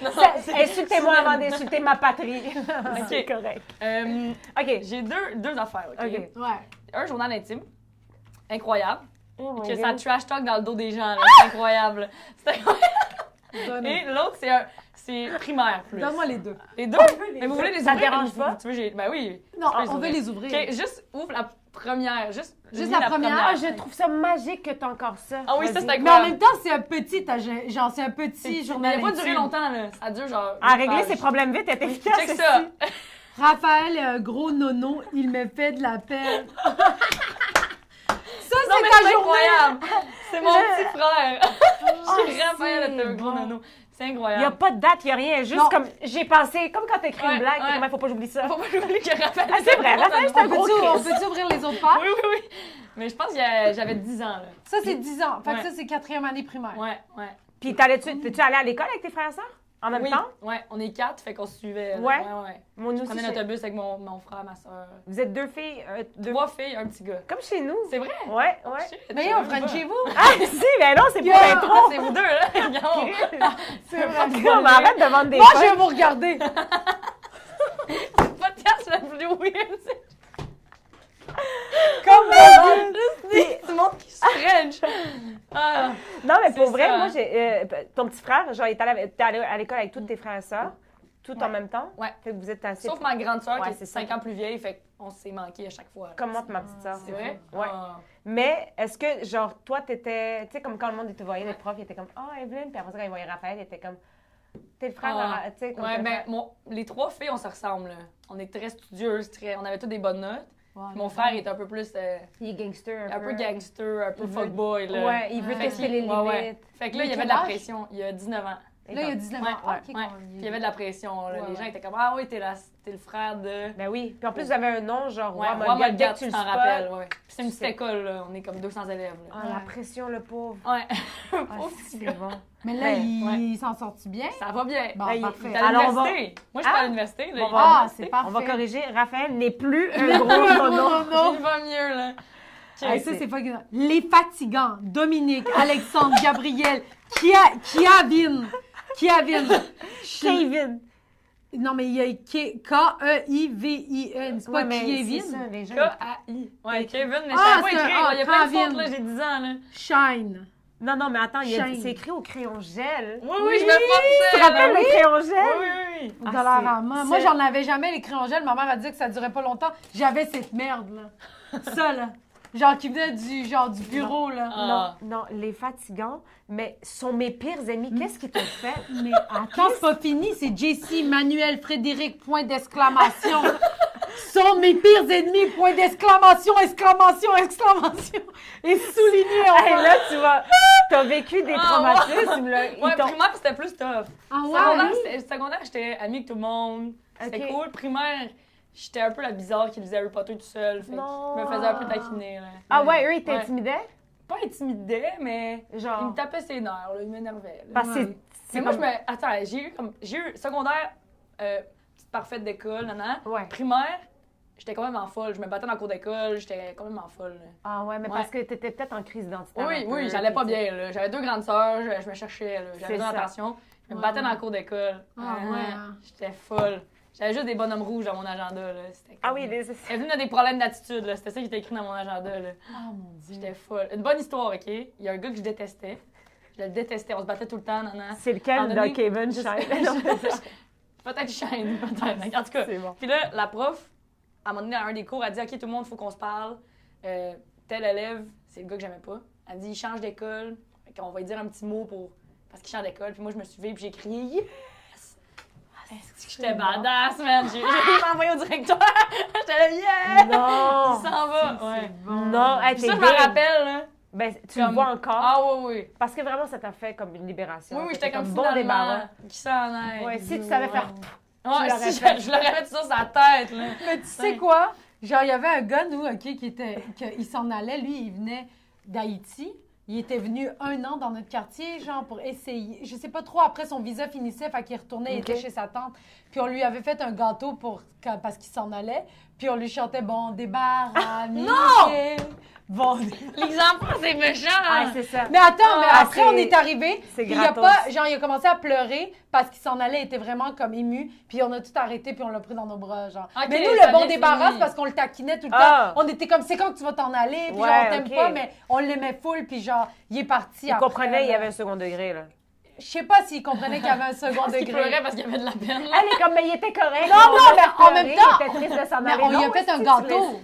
insultez-moi avant d'insulter ma patrie. C'est correct. OK. J'ai deux affaires, OK? OK. Ouais. Un journal intime, incroyable, Oh my que ça God. trash talk dans le dos des gens, là. C'est incroyable. C'est incroyable. Et l'autre, c'est primaire, plus. Donne-moi les deux. Les deux? Mais vous voulez les Ça ouvrir? dérange pas? Tu veux, ben oui. Non, Tu peux on veut ouvrir. les ouvrir. OK, juste ouvre la première. Juste lis la première. Ah, je trouve ça magique que t'as encore ça. Ah oui, ça, Vas-y. c'est Mais en incroyable. même temps, c'est un petit, genre, c'est un petit Mais journal il n'a pas duré intime. longtemps, là. Ça dure genre. À une régler page. ses problèmes vite, elle est efficace. Check ça. Raphaël est un gros nono, il me fait de la peine. Ça, Non, c'est mais ta c'est journée. incroyable. C'est mon petit frère. J'ai Raphaël, c'est t'es un gros bon. nono. C'est Il n'y a incroyable. pas de date, il n'y a rien. Juste Non. comme, j'ai pensé, comme quand t'écris Ouais, une blague, ouais. il faut pas que j'oublie ça. Faut pas oublier que Raphaël. Ah, c'est vrai, Raphaël, c'est un gros On Chris. peut-tu ouvrir les autres pages? Oui, oui, oui. Mais je pense que j'avais 10 ans, là. Ça, c'est 10 ans. Fait que Ouais. ça, c'est 4e année primaire. Ouais, ouais. Puis t'es-tu allé à l'école avec tes frères et sœurs? En même Oui, temps? ouais, on est 4, fait qu'on se suivait. là. Ouais. Ouais. Moi, nous Je aussi, prenais chez- l'autobus avec mon frère, ma soeur. Vous êtes 2 filles, 2... 3 filles, un petit gars. Comme chez nous. C'est vrai? Ouais. Shit, Mais je on savais pas. chez vous. Ah, si, mais non, c'est pour Yeah. l'intro. Ah, c'est vous deux, là. Regarde. C'est En tout vrai. cas, on arrête de vendre des Moi, je feuilles. vais vous regarder. Podcast le plus weird. Comme C'est tout le monde qui se french. Ah. Non, mais pour C'est vrai, ça, moi, hein. ton petit frère, genre, t'es allé à l'école avec tous tes frères et sœurs, tout en même temps. Ouais. Fait que vous êtes assez... Sauf ma grande soeur Ouais, qui c'est est ça. 5 ans plus vieille, fait qu'on s'est manqué à chaque fois. là. Comme moi et ma petite sœur. C'est vrai? Ouais. Ah. Mais est-ce que, genre, toi, t'étais... Tu sais, comme quand le monde te voyait, les profs, ils étaient comme « Ah, Evelyne », puis après ça, quand ils voyaient Raphaël, ils étaient comme « T'es le frère Ah. de... Tu sais, comme Ouais, t'es le ben, frère. les 3 filles, on se ressemble. Là. On est très studieuses, on avait toutes des bonnes notes. Mon frère est un peu plus... Il est gangster un peu gangster, un peu Il veut- fuckboy. Là. Ouais, il veut Ah. tester les limites. Ouais. Fait que là, il y avait de quel la âge? pression. Il y a 19 ans. Là, il y a 19 ans. Ouais, Ah, ok, ouais. quand même. Puis il y avait de la pression. Là. Ouais, Les gens ouais. étaient comme « Ah oui, t'es le frère de... » Ben oui. Puis en plus, vous avez un nom, genre, Ouais, Roi Roi Molgat, dès Molgat, que tu tu le t'en spots. rappelles. Ouais. Puis c'est une tu petite sais. école, là. On est comme 200 élèves. Là. Ah, la pression, le pauvre. Ouais. Ah, Pauvre petit c'est gars. bon. Mais là, Ben, il s'en sort-tu bien? Ça va bien. Bon, Là, il- parfait. T'es à Alors, on va- l'université. Moi, je suis pas à l'université. Là, Bon, il on va à Ah, l'université. c'est parfait. On va corriger. Raphaël n'est plus un Le gros gros nono. nono. Il va mieux, là. Ah, Ok, ça, c'est- c'est pas grave. Les fatigants. Dominique, Alexandre, Gabriel, Kiavin. Kevin. Non, mais il y a K-E-I-V-I-N. C'est pas Ouais, mais c'est Kievin. ça, les gens. K-A-I. Ouais, Kevin, mais je Ah, savais pas c'est écrire. un Il y a plein de Kevin. fautes, là. J'ai 10 ans, là. Shine. Non, non, mais attends, Shane. c'est écrit au crayon gel. Oui, oui, je me forçais. Tu te rappelles là. le crayon Oui, gel? oui, oui. Ah, Dollarama. c'est- Moi, j'en avais jamais les crayons gel. Ma mère a dit que ça durait pas longtemps. J'avais cette merde, là. Ça, là. Genre, qui venait du bureau, là. Ah. Non, les fatigants, mais sont mes pires ennemis. Qu'est-ce qu'ils t'ont fait? Mais attends, c'est pas fini. C'est Jessie, Manuel, Frédéric, point d'exclamation. Sont mes pires ennemis, point d'exclamation, exclamation, exclamation. Et souligné en Hey, là, tu vas. T'as vécu des Ah, traumatismes, là. Ils Ouais, t'ont- primaire, c'était plus tough. Ah Secondaire, j'étais amie avec tout le monde. C'était Ok. cool. Primaire, j'étais un peu la bizarre qui lisait Harry Potter tout seul. Fait que Non. je me faisais un peu taquiner, là. Ah ouais, eux, ils Ouais. t'intimidaient? Pas intimidée, mais ils Genre. me tapaient ses nerfs, là. Ils m'énervaient. là. Parce que Ouais. c'est Mais moi, comme... Attends, j'ai eu secondaire, petite parfaite d'école, nanana. Ouais. Primaire, j'étais quand même en folle. Je me battais dans le cours d'école, j'étais quand même en folle. là. Ah ouais, mais Ouais. parce que t'étais peut-être en crise d'identité. Oui, oui, j'allais pas bien, là. J'avais 2 grandes sœurs, je me cherchais, là. C'est J'avais besoin ça. d'attention. Je me Ouais, battais ouais. dans le cours d'école. Ah, ouais. J'étais folle. J'avais juste des bonhommes rouges dans mon agenda, là. C'était Ah comme- oui, les... Elle a des problèmes d'attitude, là. C'était ça qui était écrit dans mon agenda, là. Oh mon Dieu. J'étais folle. Une bonne histoire, OK? Il y a un gars que je détestais. Je le détestais. On se battait tout le temps, nanana. C'est lequel En donné- de Kevin Je- Shine? Peut-être Shine, peut-être. En tout cas. C'est bon. Puis là, la prof, à un moment donné, dans un des cours, elle dit « OK, tout le monde, il faut qu'on se parle. Tel élève, c'est le gars que j'aimais pas. Elle dit « Il change d'école. Fait qu'on va lui dire un petit mot pour... parce qu'il change d'école. » Puis moi, je me suis levée puis j'ai crié « Yes! » J'étais badass, man. J'ai envoyé au directeur. J'étais là « Yeah! » Non! Il s'en va. Ouais. Non, hey, Puis t'es ça, je big. me rappelle, là. Ben, tu Comme- le vois encore. Ah oui, oui. Parce que vraiment, ça t'a fait comme une libération. Oui, oui, C'était j'étais comme bon débarras. qui s'en aille. Ouais, si tu savais faire... Ouais, tu l'aurais si fait. je l'aurais fait ça sur sa tête, là. Mais tu sais quoi? Genre, il y avait un gars, nous, OK, il s'en allait. Lui, il venait d'Haïti. Il était venu 1 an dans notre quartier, genre, pour essayer. Je sais pas trop, après, son visa finissait, fait qu'il retournait, il OK. était chez sa tante. Puis on lui avait fait un gâteau parce qu'il s'en allait. Puis on lui chantait « Bon, débarras, Mickey. vont... Les enfants, c'est méchant! Ah, c'est ça. Mais attends, mais Ah, après, on c'est- est arrivé. c'est Puis il a gratos. pas... Genre, il a commencé à pleurer parce qu'il s'en allait, il était vraiment comme ému. Puis on a tout arrêté, puis on l'a pris dans nos bras, genre. Ok, mais nous, ça le bon vient débarrasse fini. parce qu'on le taquinait tout le temps. Ah. On était comme, c'est quand que tu vas t'en aller? Puis Ouais, genre, on t'aime ok. pas, mais on l'aimait full. Puis genre, il est parti Il après, comprenait, il y là. avait un second degré, là. Je sais pas s'il comprenait qu'il y avait un second Il pleurait degré. parce qu'il y avait de la peine. là. Elle est comme, mais il était correct. Non, non, on mais l'a en même pleuré, temps, il était triste de s'en Mais aller. on lui a Non, fait un est-ce que tu gâteau.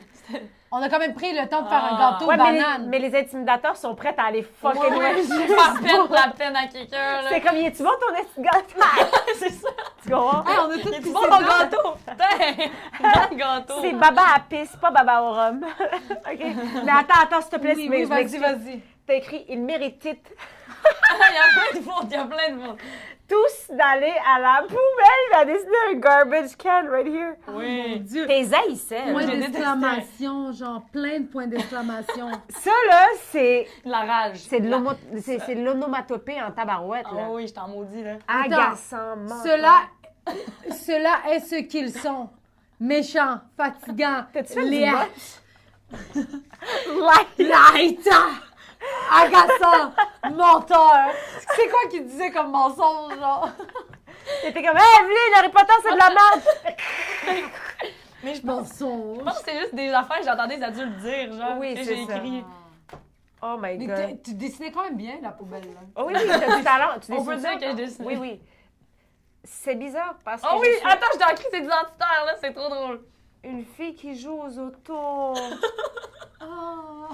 On a quand même pris le temps de faire un Ah. gâteau Ouais, banane. mais les intimidateurs sont prêts à aller fucking Ouais, loin. faire perdre la peine à quelqu'un, là. C'est comme, il est-tu bon ton esti de gâteau? C'est ça. Tu comprends? Hey, on a tout Il est pissé bon ton dedans. gâteau. Putain, le gâteau. C'est baba à pisse, pas baba au rhum. OK? Mais attends, s'il te plaît, Oui, je oui, m'excuse. vas-y. T'as écrit, il méritait Il y a plein de monde, il y a plein de monde. tous d'aller à la poubelle. Il a dessiné un garbage can right here. Oui. Dieu. T'es haïssais. Moi, Point je détestais. d'exclamation, genre plein de points d'exclamation. Ça, là, c'est La rage. c'est de l'onomatopée en tabarouette, Ah là. oui, je t'en maudis, là. Agaçant, mental. Cela est ce qu'ils sont. Méchants, fatigants, T'as-tu fait du laids, Like, laïta, agaçants, menteurs. C'est quoi qu'il disait comme mensonge, genre? t'étais comme, hey, Evelyne, Harry Potter, c'est de la merde. Mais je pense Mensonge. que c'est juste des affaires que j'entendais des adultes dire, genre. Oui, que c'est j'ai ça. écrit. Oh my Mais God. tu dessinais quand même bien, la poubelle, là. Oh oui, oui, t'as du talent. Tu On dessines peut ça? dire que je dessine. Oui, oui. C'est bizarre parce que Oh oui, je suis attends, je t'ai écrit, c'est identitaire, là, c'est trop drôle. une fille qui joue aux autos. Oh.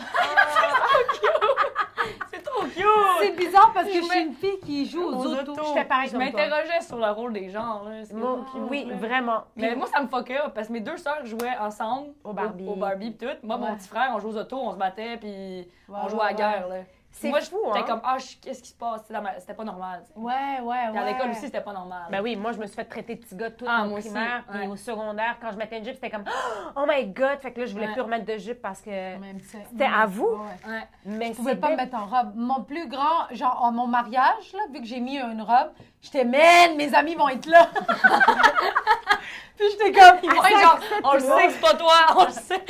C'est trop cute! C'est bizarre parce que je Mais- suis une fille qui joue aux autos. Je fais pareil Je comme toi. m'interrogeais sur le rôle des genres, là. c'est Moi, trop cute, oui, là. vraiment. Mais moi, ça me fuck up parce que mes deux sœurs jouaient ensemble Au Barbie. au Barbie pis tout. Moi, Ouais. mon petit frère, on jouait aux autos, on se battait puis on Ouais, jouait à la ouais, guerre, là. C'est Moi, fou, j'étais hein? comme, qu'est-ce qui se passe? C'était pas normal. tu sais. Ouais. Puis à l'école aussi, c'était pas normal. Ben oui, moi, je me suis fait traiter de petit gars tout Ah, mon moi aussi, primaire. ouais. Puis au secondaire, quand je mettais une jupe, c'était comme oh my God! Fait que là, je voulais Ouais. plus remettre de jupe parce que. Même ça. C'était à vous? Ouais. Ouais. Mais Je pouvais pas me mettre en robe. Mon plus grand, genre, à mon mariage, là, vu que j'ai mis une robe, j'étais, man, mes amis vont être là. Puis j'étais comme, Ouais, genre, on le sait que c'est pas toi, on le sait.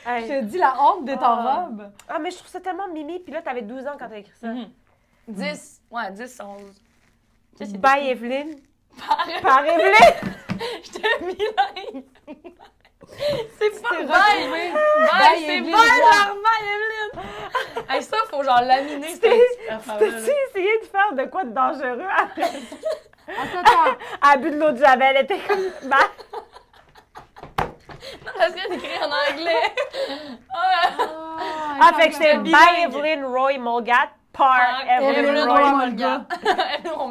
Hey. je te dis la honte d'être en Ah. robe. Ah, mais je trouve ça tellement mimi. Puis là, t'avais 12 ans quand t'as écrit ça. 10, ouais, 10, 11. Qu'est-ce que Bye, Evelyne. c'est? Par Evelyne! J'étais bilingue. C'est pas C'est bye, retrouvé. bye, Bye, c'est Evelyne, bye, ouais. l'armée, Evelyne. Hey, ça, faut genre laminer cette affaire-là, là. T'as-tu essayé de faire de quoi de dangereux après? Attends. Elle a bu de l'eau de Javel. Elle était comme. Bye. J'essayais d'écrire en anglais. Ah, fait que c'était bilingue. Bye, Evelyn Roy Molgat par Evelyn Evelyn Roy Roy Molgat.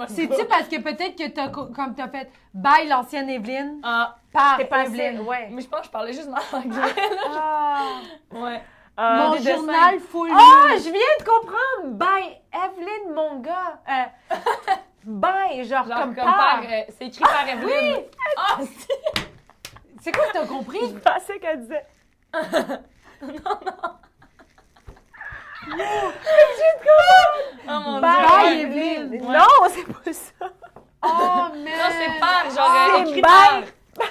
C'est-tu parce que peut-être que comme t'as fait bye l'ancienne Evelyne Ah, par T'es passé. Evelyne. Ouais. mais je pense que je parlais juste en anglais. Ah. Ouais. Mon des dessins. journal full. Ah, je viens de comprendre! Bye, Evelyn, mon gars. Bye, genre, Genre comme comme par. c'est écrit par Evelyne. Oui! Ah, si. C'est quoi que t'as compris? Je pensais qu'elle disait. Oh mon Bye, Dieu. Evelyn. Ouais. Non, c'est pas ça. Oh, mais. Non, c'est par, genre C'est écrit bye. par.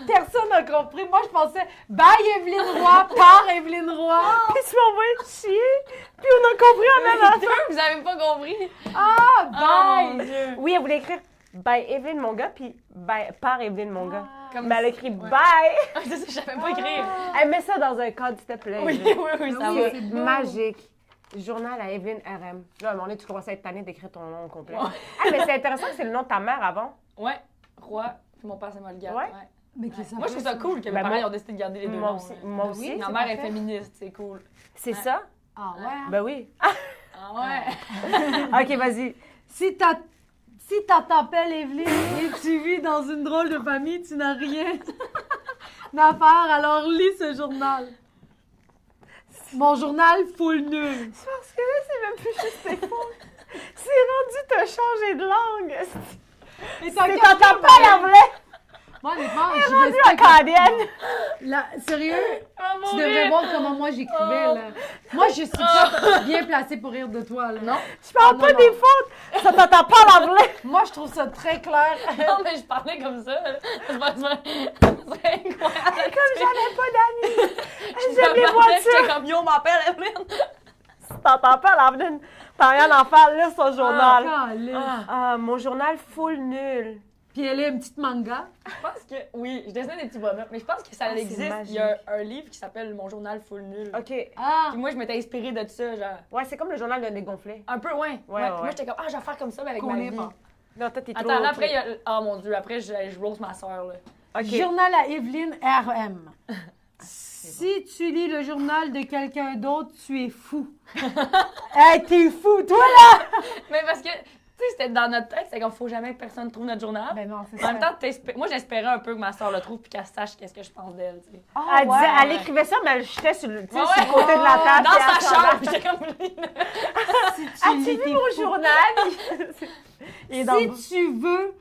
Personne n'a compris. Moi, je pensais bye Evelyne Roy par Evelyne Roy. Puis tu m'as envoyé chier. Puis on a compris en même temps. Deux, vous avez pas compris. Ah, Oh mon bye. Dieu. Oui, elle voulait écrire Bye, Evelyn, mon gars, puis bye, par Evelyn, mon gars. Comme Mais elle a si- écrit ouais. Bye. C'est ça, je savais pas écrire. Elle met ça dans un cadre, s'il te plaît. Oui, Evelyn. oui, ça Oui, va. c'est beau. Magique. Journal à Evelyn RM. Là, à un moment donné, tu commences à être tannée d'écrire ton nom au complet. Ouais. Ah, mais c'est intéressant que c'est le nom de ta mère avant. Ouais, Roi, puis mon père c'est Molgat. Ouais. Mais que ça Moi, je trouve ça cool que mes Ben, parents moi- ils ont décidé de garder les deux Moi noms. aussi. là. Moi Ben aussi. oui. Ma c'est mère est parfait. féministe, c'est cool. C'est ça? Ah ouais. Ben oui. Ah ouais. OK, vas-y. Si ta t'appelles Evelyne et tu vis dans une drôle de famille, tu n'as rien à faire, alors lis ce journal. Mon journal full nul. C'est parce que là, c'est même plus juste tes fautes. C'est rendu, t'as changé de langue. Et Tu t'entends pas la vraie. Moi, honnêtement, je La respecte... canadienne! Là, sérieux, Oh, tu devrais voir comment moi j'écrivais, là. Moi, je suis pas bien placée pour rire de toi, là. Non? Je parle Ah, pas non, des non. fautes! Ça t'entend pas l'anglais! Moi, je trouve ça très clair. Non, mais je parlais comme ça. C'est incroyable. Comme j'avais pas d'amis! Je J'aime les parlais, voitures! J'étais comme, yo, m'appelle Evelyn. Si t'entends pas l'Avenine, t'as rien à faire, lire son journal. Caliste. Ah, mon journal full nul. Puis elle est une petite manga. Je pense que, oui, je dessinais des petits bonhommes, mais je pense que ça Ah, c'est existe. Il y a un livre qui s'appelle Mon journal full nul. OK. Ah! Puis moi, je m'étais inspirée de ça, genre. Ouais, c'est comme le journal de dégonflé. Un peu, ouais. Puis ouais. moi, j'étais comme, je vais faire comme ça, mais avec Qu'on ma est vie. pas. Non, toi, t'es trop... Attends, là, après, il y a. Oh mon Dieu, après, je rose ma soeur, là. OK. Journal à Evelyne RM. Si tu lis le journal de quelqu'un d'autre, tu es fou. Hey, t'es fou, toi, là! Mais parce que, tu sais, c'était dans notre tête, c'est comme, faut jamais que personne trouve notre journal. Ben non, c'est En ça. même temps, moi, j'espérais un peu que ma soeur le trouve puis qu'elle sache qu'est-ce que je pense d'elle, tu sais. Ah, Elle, disait, ouais. elle écrivait ça, mais elle jetait sur le, tu sais, Ouais, sur le côté de la table. Dans puis sa elle s'en chambre, allait. j'étais comme, Si tu As-tu lis, vu t'es mon fou. journal? Il est dans le- Si tu veux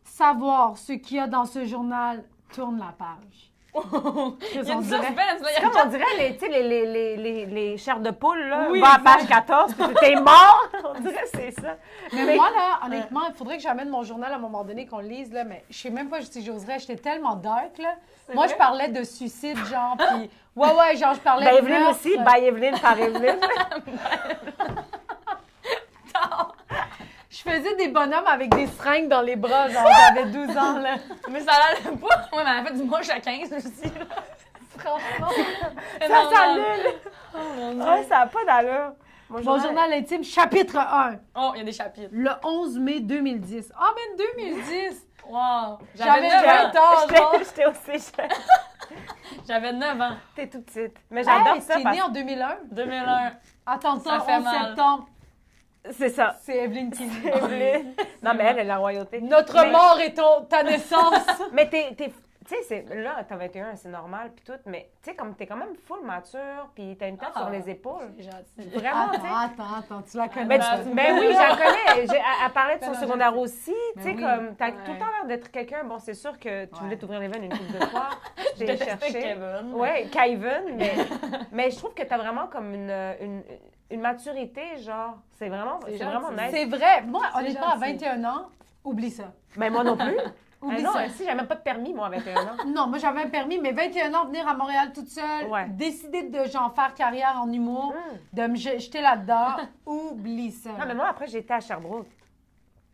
savoir ce qu'il y a dans ce journal, tourne la page. il y a On du dirait- suspense, là. Il y a Comme on dirait les, tu sais, les chairs de poule, là. Oui, Va à exact. page 14, puis t'es mort. On dirait que c'est ça. Mais moi, là, honnêtement, il faudrait que j'amène mon journal à un moment donné, qu'on le lise, là, mais je sais même pas si j'oserais. J'étais tellement dark, là. Moi, vrai? je parlais de suicide, genre, puis... Ouais, genre, je parlais Ben, de Evelyne meurtre. aussi. By Evelyne par Evelyne. Je faisais des bonhommes avec des seringues dans les bras, genre, j'avais 12 ans, là. Mais ça allait pas. Ouais, mais elle a fait du moche à 15 aussi, là. Franchement. C'est Ça normal. s'annule. Oh mon Dieu. Ouais, ça n'a pas d'allure. Mon Mon journal intime, chapitre 1, Oh, il y a des chapitres. le 11 mai 2010. Ah, mais 2010! Wow. J'avais 9 ans. 20 ans, genre. J'étais aussi jeune. J'avais 9 ans. T'es toute petite. Mais j'adore Hey, ça t'es parce née en 2001? 2001. Attends, Ça ça, fait 11 mal. septembre. que c'est ça. C'est Evelyne qui dit. Evelyne. Non, mais elle est la royauté. Notre Mais- mort est ta naissance. Mais tu sais, là, t'as 21, c'est normal, puis tout, mais tu sais, comme t'es quand même full mature, puis t'as une tête Ah. sur les épaules. C'est gentil. Vraiment, tu sais. Attends, tu la connais. Ben, ça. ben oui, j'en connais. Elle parlait de Ben son non, secondaire je sais. aussi. Tu sais, Ben oui. comme, t'as Ouais. tout le temps l'air d'être quelqu'un. Bon, c'est sûr que tu voulais Ouais. t'ouvrir les veines une couple de fois. Je T'es détestais cherché. Kevin. Oui, Kevin, mais je trouve que t'as vraiment comme une maturité, genre. C'est vraiment C'est vraiment gentil. nice. C'est vrai. Moi, honnêtement, à gentil. 21 ans, oublie ça. Ben moi non plus. Oublie non, ça. si, j'avais même pas de permis, moi, à 21 ans. Non, moi, j'avais un permis, mais 21 ans, venir à Montréal toute seule, Ouais. décider de genre, faire carrière en humour, Hum. de me jeter là-dedans, oublie ça. Non, mais moi, après, j'étais à Sherbrooke.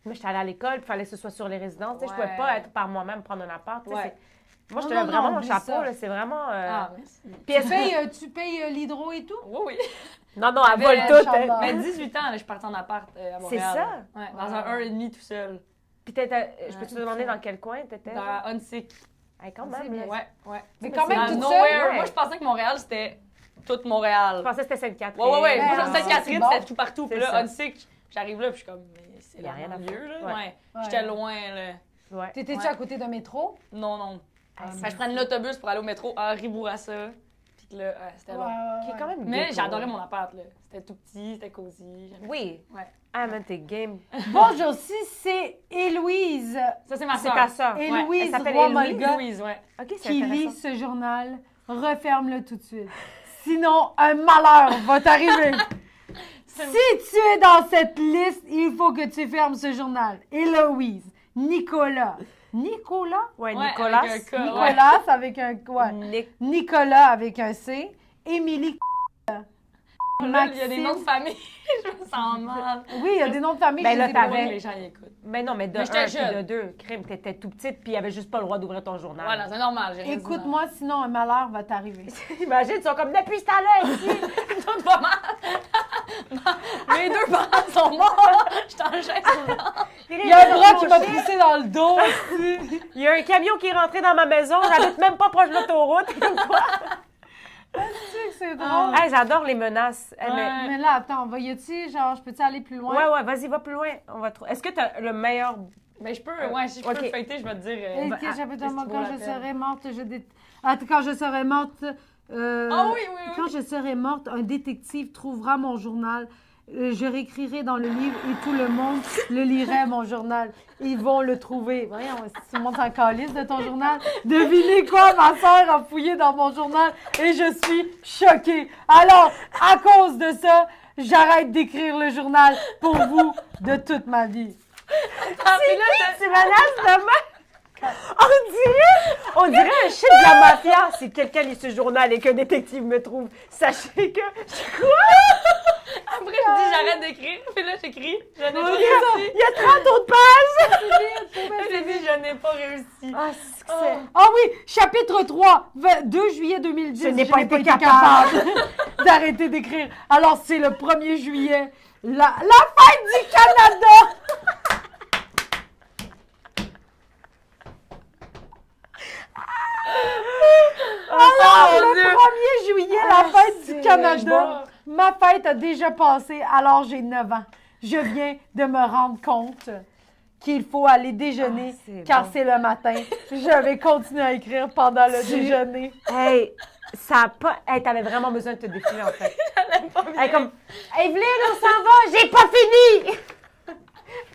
Moi, j'étais allée à l'école, il fallait que ce soit sur les résidences. Tu sais, je Ouais. pouvais pas être par moi-même, prendre un appart. tu sais, Ouais. c'est- Moi, je te Non, lève non, vraiment non, mon oublie chapeau, ça. là. C'est vraiment. Ah, merci. Puis est-ce que- Tu payes l'hydro et tout? Oui, oui. Non, non, elle J'avais vole la tout. chambre. hein. Mais 18 ans, là, je suis partie en appart à Montréal. C'est ça? Ouais, dans un 1,5 tout seul. Puis je peux te demander dans quel coin t'étais? Dans Huntsic. Hey, quand C'est même. bien. là. Ouais. Mais Mais quand c'est même, Dans toute nowhere. seule. Moi, je pensais que Montréal, c'était toute Je Montréal. pensais que c'était Sainte-Catherine. Ouais. Ben, Moi, ah, Sainte-Catherine, c'est bon. c'était tout partout. Puis C'est là, ça. Huntsic, j'arrive là, puis je suis comme, mais c'est Y a la rien à lieu, faire. là. Ouais. Ouais. Ouais. J'étais loin, là. Ouais. T'étais-tu Ouais. à côté d'un métro? Non, non. Ah, Fait que je prenais l'autobus pour aller au métro à Ribourassa. Puis que là, c'était long. Qui est quand même Mais ghetto, j'adorais là. mon appart, là. C'était tout petit, c'était cosy. j'aimais Oui. ça. Ouais. Ah, man, t'es game. Bonjour, si c'est Héloïse Ça, c'est ma C'est soeur. ta soeur. Et Ouais. Louise Elle s'appelle Roy-Molga. Louise, ouais. OK, c'est qui lit intéressant. ce journal, referme-le tout de suite. Sinon, un malheur va t'arriver. Si tu es dans cette liste, il faut que tu fermes ce journal. Héloïse, Nicolas. Nicolas? Ouais, Ouais, Nicolas. avec un K, ouais. Nicolas avec un... Ouais. Nicolas avec un C. Émilie. Là, il y a des Maxime. noms de famille. Je me sens mal. Oui, il y a des noms de famille. Ben je là, les ai pas. Pour que t'avais- les gens y écoutent. Mais non, mais de Mais j'étais un puis de jeune. deux. Crime, t'étais tout petite, puis il avait juste pas le droit d'ouvrir ton journal. Voilà, c'est normal. j'ai raison. Écoute-moi, sinon un malheur va t'arriver. Imagine, ils sont comme depuis ce temps-là ici. Tout va mal. Mes deux parents sont morts. Je t'enchaîne sur le bord. Il y a un bras qui m'a poussé dans le dos aussi. Il y a un camion qui est rentré dans ma maison. J'habite même pas proche de l'autoroute. Comme quoi? C'est drôle. Ah. Hey, j'adore les menaces. Hey, Ouais. Mais là, attends, va-y-tu, genre, je peux-tu aller plus loin? Ouais, vas-y, va plus loin. On va Est-ce que t'as le meilleur... Mais je peux, ouais, si je peux ok. le feuilleter, je vais te dire. Et bah, que j'avais qu'est-ce tellement qui quand vaut je la peine? serai morte, quand je serai morte, Ah oui, oui, oui. quand je serai morte, un détective trouvera mon journal. Je réécrirai dans le livre et tout le monde le lirait, mon journal. Ils vont le trouver. Voyons, si tout le monde s'en calisse de ton journal. Devinez quoi? Ma soeur a fouillé dans mon journal et je suis choquée. Alors, à cause de ça, j'arrête d'écrire le journal pour vous de toute ma vie. Tu menaces de moi? On dirait un shit de la mafia. Si quelqu'un lit ce journal et qu'un détective me trouve, sachez que... Après, je dis j'arrête d'écrire. Puis là, j'écris. Je n'ai pas Il réussi. y a 30 autres pages! J'ai dit je n'ai pas réussi. Ah, c'est que c'est... Ah oui, chapitre 3, 2 juillet 2010. Je n'ai pas été capable d'arrêter d'écrire. Alors, c'est le 1er juillet, la fête du Canada! Alors, mon le Dieu. 1er juillet, la fête c'est du Canada. Ma fête a déjà passé, alors j'ai 9 ans. Je viens de me rendre compte qu'il faut aller déjeuner, c'est car bon. c'est le matin. Je vais continuer à écrire pendant le déjeuner. Hey, ça a pas... Hey, t'avais vraiment besoin de te défiler, en fait. J'allais pas bien. Hey, comme... Evelyne, on s'en va! J'ai pas fini!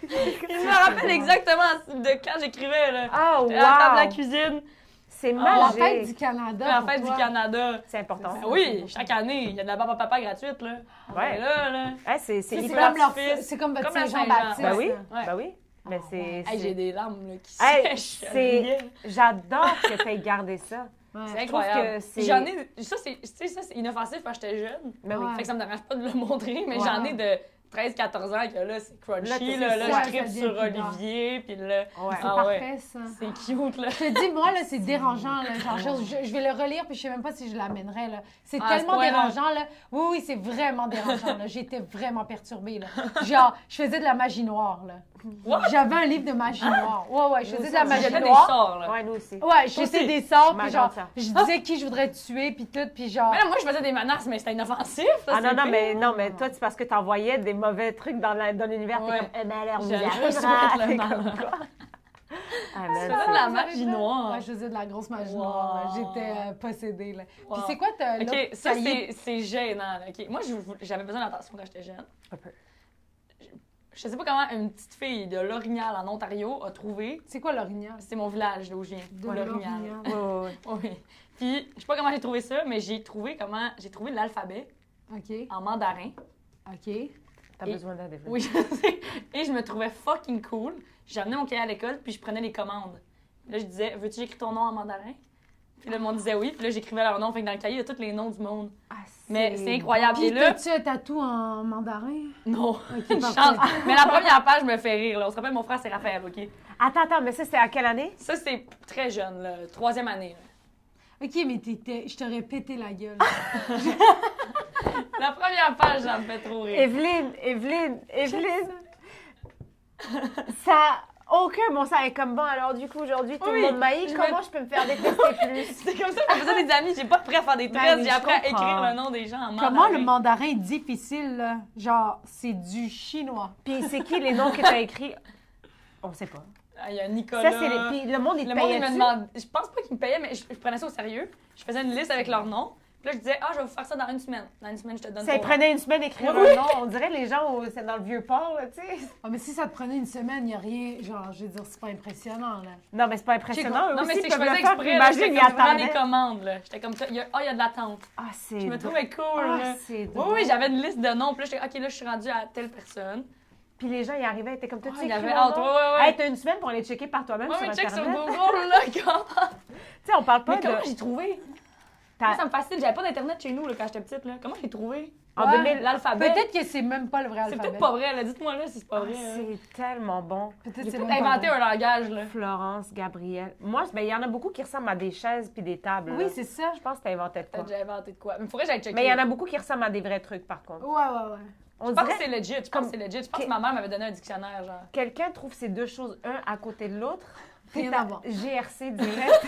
Je me rappelle exactement de quand j'écrivais, là. Ah, À la table de la wow! cuisine. C'est La magique. fête du Canada. La pour fête toi. du Canada. C'est important. Ben oui, chaque année, il y a de la barbe à papa gratuite, là. Ouais. Là. Hey, c'est C'est hyper... comme, leur, artifice. c'est comme votre Comme la Saint-Jean-Baptiste. Ben oui, Ouais. ben oui. Mais c'est... Hey, c'est- j'ai des larmes, là, qui Hey, sèchent. c'est... J'adore que t'aies gardé ça. Ouais. C'est Je trouve incroyable. que c'est... J'en ai... Ça, c'est inoffensif quand j'étais jeune. Ben oui. Ouais. Fait que ça me dérange pas de le montrer, mais Ouais. j'en ai de 13-14 ans que là, c'est Là, crunchy, t'es- là, c'est je ça, tripe ça sur devient plus Olivier, puis là... Ouais. C'est Ah ouais. parfait, ça. C'est cute, là. Je te dis, moi, là, c'est dérangeant. Là, genre, je vais le relire, puis je sais même pas si je l'amènerais. Là. C'est Ah, à ce tellement point-là. dérangeant. Là. Oui, oui, c'est vraiment dérangeant. Là. J'étais vraiment perturbée. Là. Genre, je faisais de la magie noire. Là. What? J'avais un livre de magie noire. Ouais, je faisais de la aussi, magie J'avais des noire. sorts, là. Ouais, nous aussi. Ouais, je Toi faisais aussi. des sorts, Ma puis genre, grande sœur. je disais qui je voudrais tuer, puis tout, puis genre... Mais là, moi, je faisais des menaces, mais c'était inoffensif. ça, Ah non, c'est non, pire. mais toi, c'est parce que t'envoyais des mauvais trucs dans l'univers. Ouais. T'es comme, eh ben alors, vous Je arrivera. souhaite le T'es malheur. comme quoi? Ah, Tu man, faisais c'est- de la Vous magie arriverez? noire. Ouais, je faisais de la grosse magie Wow. noire. Là. J'étais possédée. Là. Wow. Puis c'est quoi ta... OK, ça, c'est gênant. Là. OK, moi, j'avais besoin d'attention quand j'étais jeune. Un peu. Je sais pas comment une petite fille de Lorignal, en Ontario, a trouvé... C'est quoi l'orignal? C'est mon village, d'où je viens. De Lorignal. l'orignal. Ouais, ouais, ouais. Oui. Puis, je sais pas comment j'ai trouvé ça, mais j'ai trouvé l'alphabet OK, en mandarin. OK. T'as Et- besoin d'aide. Oui, je sais. Et je me trouvais fucking cool. J'amenais mon cahier à l'école, puis je prenais les commandes. Là, je disais, veux-tu que j'écris ton nom en mandarin? Puis là, le monde disait oui. Puis là, j'écrivais leur nom. Fait que dans le cahier, il y a tous les noms du monde. Ah, Mais c'est incroyable. Puis Et là, t'as-tu un tatou en mandarin? non. OK, Une parfait. chance. Mais la première page me fait rire. Là. On se rappelle, mon frère, c'est Raphaël, OK? Attends, mais ça, c'est à quelle année? Ça, c'est très jeune, là. 3e année. Là. OK, mais je t'aurais pété la gueule. La première page, ça me fait trop rire. Evelyne. Ça a aucun bon sens. Et comme bon, alors du coup, aujourd'hui, tout Oui, le monde m'haït. je Comment je peux me faire détester plus? C'est comme ça que je faisais des amis. J'ai pas appris à faire des Ben tresses. oui, J'ai je appris à comprends. écrire le nom des gens en mandarin. Comment le mandarin est difficile, là? Genre, c'est du chinois. Puis c'est qui les noms que t'as écrits? On sait pas. Ah, il y a Nicolas. Ça, c'est les... Puis le monde, il te Le monde, il me payait-tu? demande. Je pense pas qu'ils me payaient, mais je prenais ça au sérieux. Je faisais une liste avec leurs noms. Puis là, je disais, je vais vous faire ça dans une semaine. Dans une semaine, je te donne Ça ton ils nom. prenait une semaine d'écrire Oui. un nom. On dirait les gens, c'est dans le vieux port, là, tu sais. Ah, mais si ça te prenait une semaine, il n'y a rien. Genre, je veux dire, c'est pas impressionnant, là. Non, mais c'est pas impressionnant. Eux Non, mais aussi, c'est ils que je peuvent faisais le faire. exprès. Là, Imagine, j'étais ils comme vraiment des attendaient. commandes. Là. J'étais comme ça. Il y a de l'attente. Ah, c'est Je me drôle. trouvais cool. Ah, là. c'est Oui, drôle. oui, j'avais une liste de noms. Puis là, j'étais, OK, là, je suis rendue à telle personne. Puis les gens, ils arrivaient, ils étaient comme, t'as-tu Il y écrit avait mon hâte. nom? Ouais. Hey, t'as une semaine pour aller checker par toi-même Ouais, sur mais check sur Internet. Google, là, comment? Tu sais, on parle pas Mais comment de... j'ai trouvé? T'as- Moi, ça me fascine. J'avais pas d'Internet chez nous là, quand j'étais petite. Là. Comment j'ai trouvé? En Ouais. 2000... L'alphabet. Peut-être que c'est même pas le vrai C'est alphabet. peut-être pas vrai. Là. Dites-moi là si c'est pas Ah, vrai. là. c'est tellement bon. Peut-être J'ai c'est tout même pas inventé vrai. un langage. Là. Florence, Gabrielle. Moi, ben, il y en a beaucoup qui ressemblent à des chaises puis des tables. Oui, là. c'est ça. Je pense que t'as inventé de quoi. Peut-être j'ai inventé de quoi. Mais faudrait que j'aille checker. Mais il y en a beaucoup qui ressemblent à des vrais trucs, par contre. Ouais. On Je pense que dirait c'est legit. Je pense que c'est legit. Je pense que ma mère m'avait donné un dictionnaire, genre. quelqu'un trouve ces deux choses, un à côté de l'autre. Rien T'as à voir. GRC direct.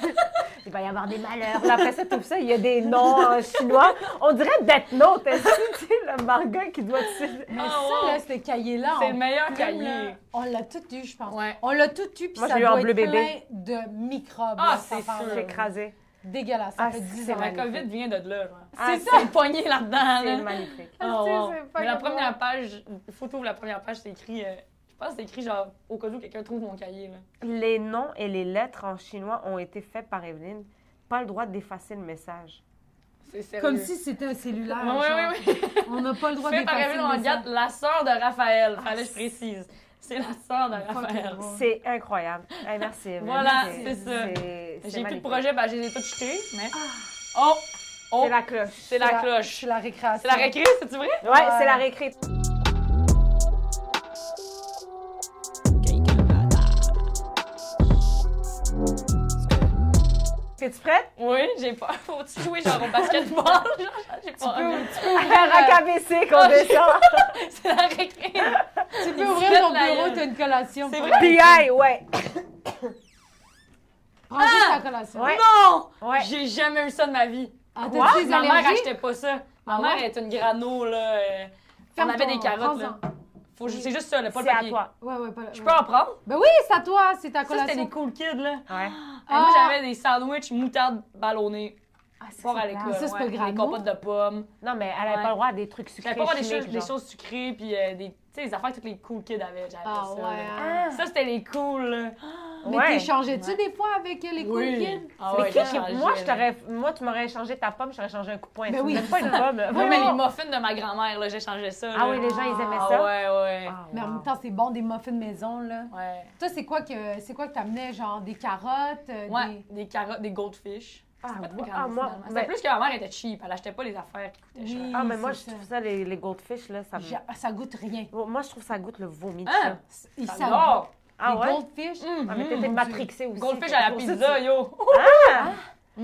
Il va y avoir des malheurs. Là, après ça, tout ça, il y a des noms en chinois. On dirait Death Note. Est-ce que tu sais, le manga qui doit... Mais Ah, ça, ouais. là, ce cahier-là. C'est en le meilleur plume, cahier. là, on l'a tout eu, je pense. Ouais. On l'a tout eu, puis Moi, ça je l'ai eu en doit bleu être plein bébé. de microbes. Ah, là, c'est cette affaire-là. sûr. J'ai écrasé. Dégueulasse, ça Ah, fait 10 c'est ans. La magnifique. COVID vient de là, genre. Ah, C'est poigné là-dedans, C'est là. magnifique. Oh, Ah, wow. c'est pas Mais la comme première moi. page, il faut trouver la première page, c'est écrit, je pense que c'est écrit genre, au cas où quelqu'un trouve mon cahier, là. Les noms et les lettres en chinois ont été faits par Evelyne. Pas le droit d'effacer le message. C'est sérieux. Comme si c'était un cellulaire. Ouais, genre. oui. On n'a pas le droit Fait par d'effacer Evelyne le Angat, message. la sœur de Raphaël. Fallait que je précise. C'est la sœur de Raphaël. drôle. C'est incroyable. Hey, merci, Evelyne. Voilà, c'est ça. c'est J'ai plus de magnifique. projet, ben je les ai tous jetés, mais... Oh! Oh! C'est la cloche. C'est la cloche. C'est la récréation. C'est la récré, c'est-tu vrai? Ouais, c'est la récré. Es-tu prête? Oui, j'ai pas. Faut-tu jouer genre au basketball? Genre, j'ai pas envie. Rack ABC qu'on descend. C'est la récré. Tu peux ouvrir ton bureau, t'as une collation. C'est pour- vrai? PI, ouais. Prends juste ta collation. Ouais. Non! Ouais. J'ai jamais eu ça de ma vie. Ah, Quoi? t'as-tu des Ma mère allergies? achetait pas ça. Ma Ah mère ouais? est une grano, là. On Ferme avait ton- des carottes, là. prends-en. C'est juste ça, là, pas le C'est à papier. toi. Ouais, ouais, pas. Je peux en prendre? Ben oui, c'est à toi, c'est ta Ça, collation. c'était les cool kids, là. Ouais. Et moi, j'avais des sandwichs moutarde ballonnés. Ah, ça, Fort à c'est l'école. grave. Ça, c'est pas ouais. grave, Des non? compotes de pommes. Non, mais elle avait Ouais. pas le droit à des trucs sucrés. J'avais pas voir chimiques, des genre. choses sucrées, puis des, tu sais, les affaires que tous les cool kids avaient. J'avais Ah ça. ouais. là. hein. Ça, c'était les cool, là. Mais Ouais. t'échangeais-tu Ouais. des fois avec les cool kids? Ah Mais ouais, qui- j'ai changé, moi, là. moi, tu m'aurais échangé ta pomme, je t'aurais échangé un coup de poing. Ben Tu oui, me donnes pas c'est une ça. pomme. Ouais, mais les muffins de ma grand-mère, là, j'ai changé ça. Ah là. oui, les gens, ils aimaient Ah ça. ouais, ouais. Ah, Mais en wow. même temps, c'est bon, des muffins de maison, là. Ouais. Toi, c'est quoi que t'amenais? Genre des carottes? Ouais, des carottes, des goldfish. Ah, C'était pas très moi- grave, ah, moi- finalement. C'était mais- plus que ma mère était cheap. Elle achetait pas les affaires qui coûtaient cher. Oui. Ah, mais moi, je c'est trouve ça, les goldfish, là, ça me... Ça goûte rien. Moi, je trouve ça goûte le vomi de Hein? ça. Ils savent. J'adore. Ah Les ouais? goldfish? Ah, mais t'étais Mon matrixée aussi. Goldfish à la Pour ça, pizza, yo.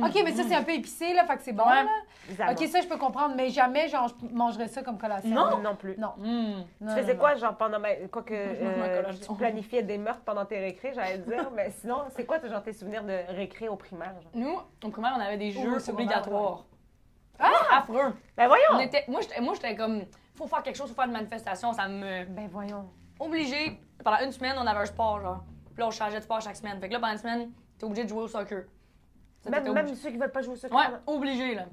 OK, mais ça, c'est un peu épicé, là, fait que c'est bon, Ouais. là. Bizarrement. OK, ça, je peux comprendre, mais jamais, genre, je mangerais ça comme collation. Non. Non plus. Non. Hum. Non, Tu faisais non, quoi, genre, pendant quoi que Ma collation. tu planifiais des meurtres pendant tes récrés, j'allais te dire, mais sinon, c'est quoi, genre, tes souvenirs de récré au primaire, genre? Nous, au primaire, on avait des Ou jeux au secondaire, obligatoires. Affreux. Ben voyons! Moi, j'étais comme, faut faire quelque chose, faut faire une manifestation. Ça me. Ben voyons. Obligé. Pendant une semaine, on avait un sport, genre. Puis là, on changeait de sport chaque semaine. Fait que là, pendant une semaine, t'es obligé de jouer au soccer. Ça, t'étais Même obligé. ceux qui veulent pas jouer au soccer. Ouais, obligé, là.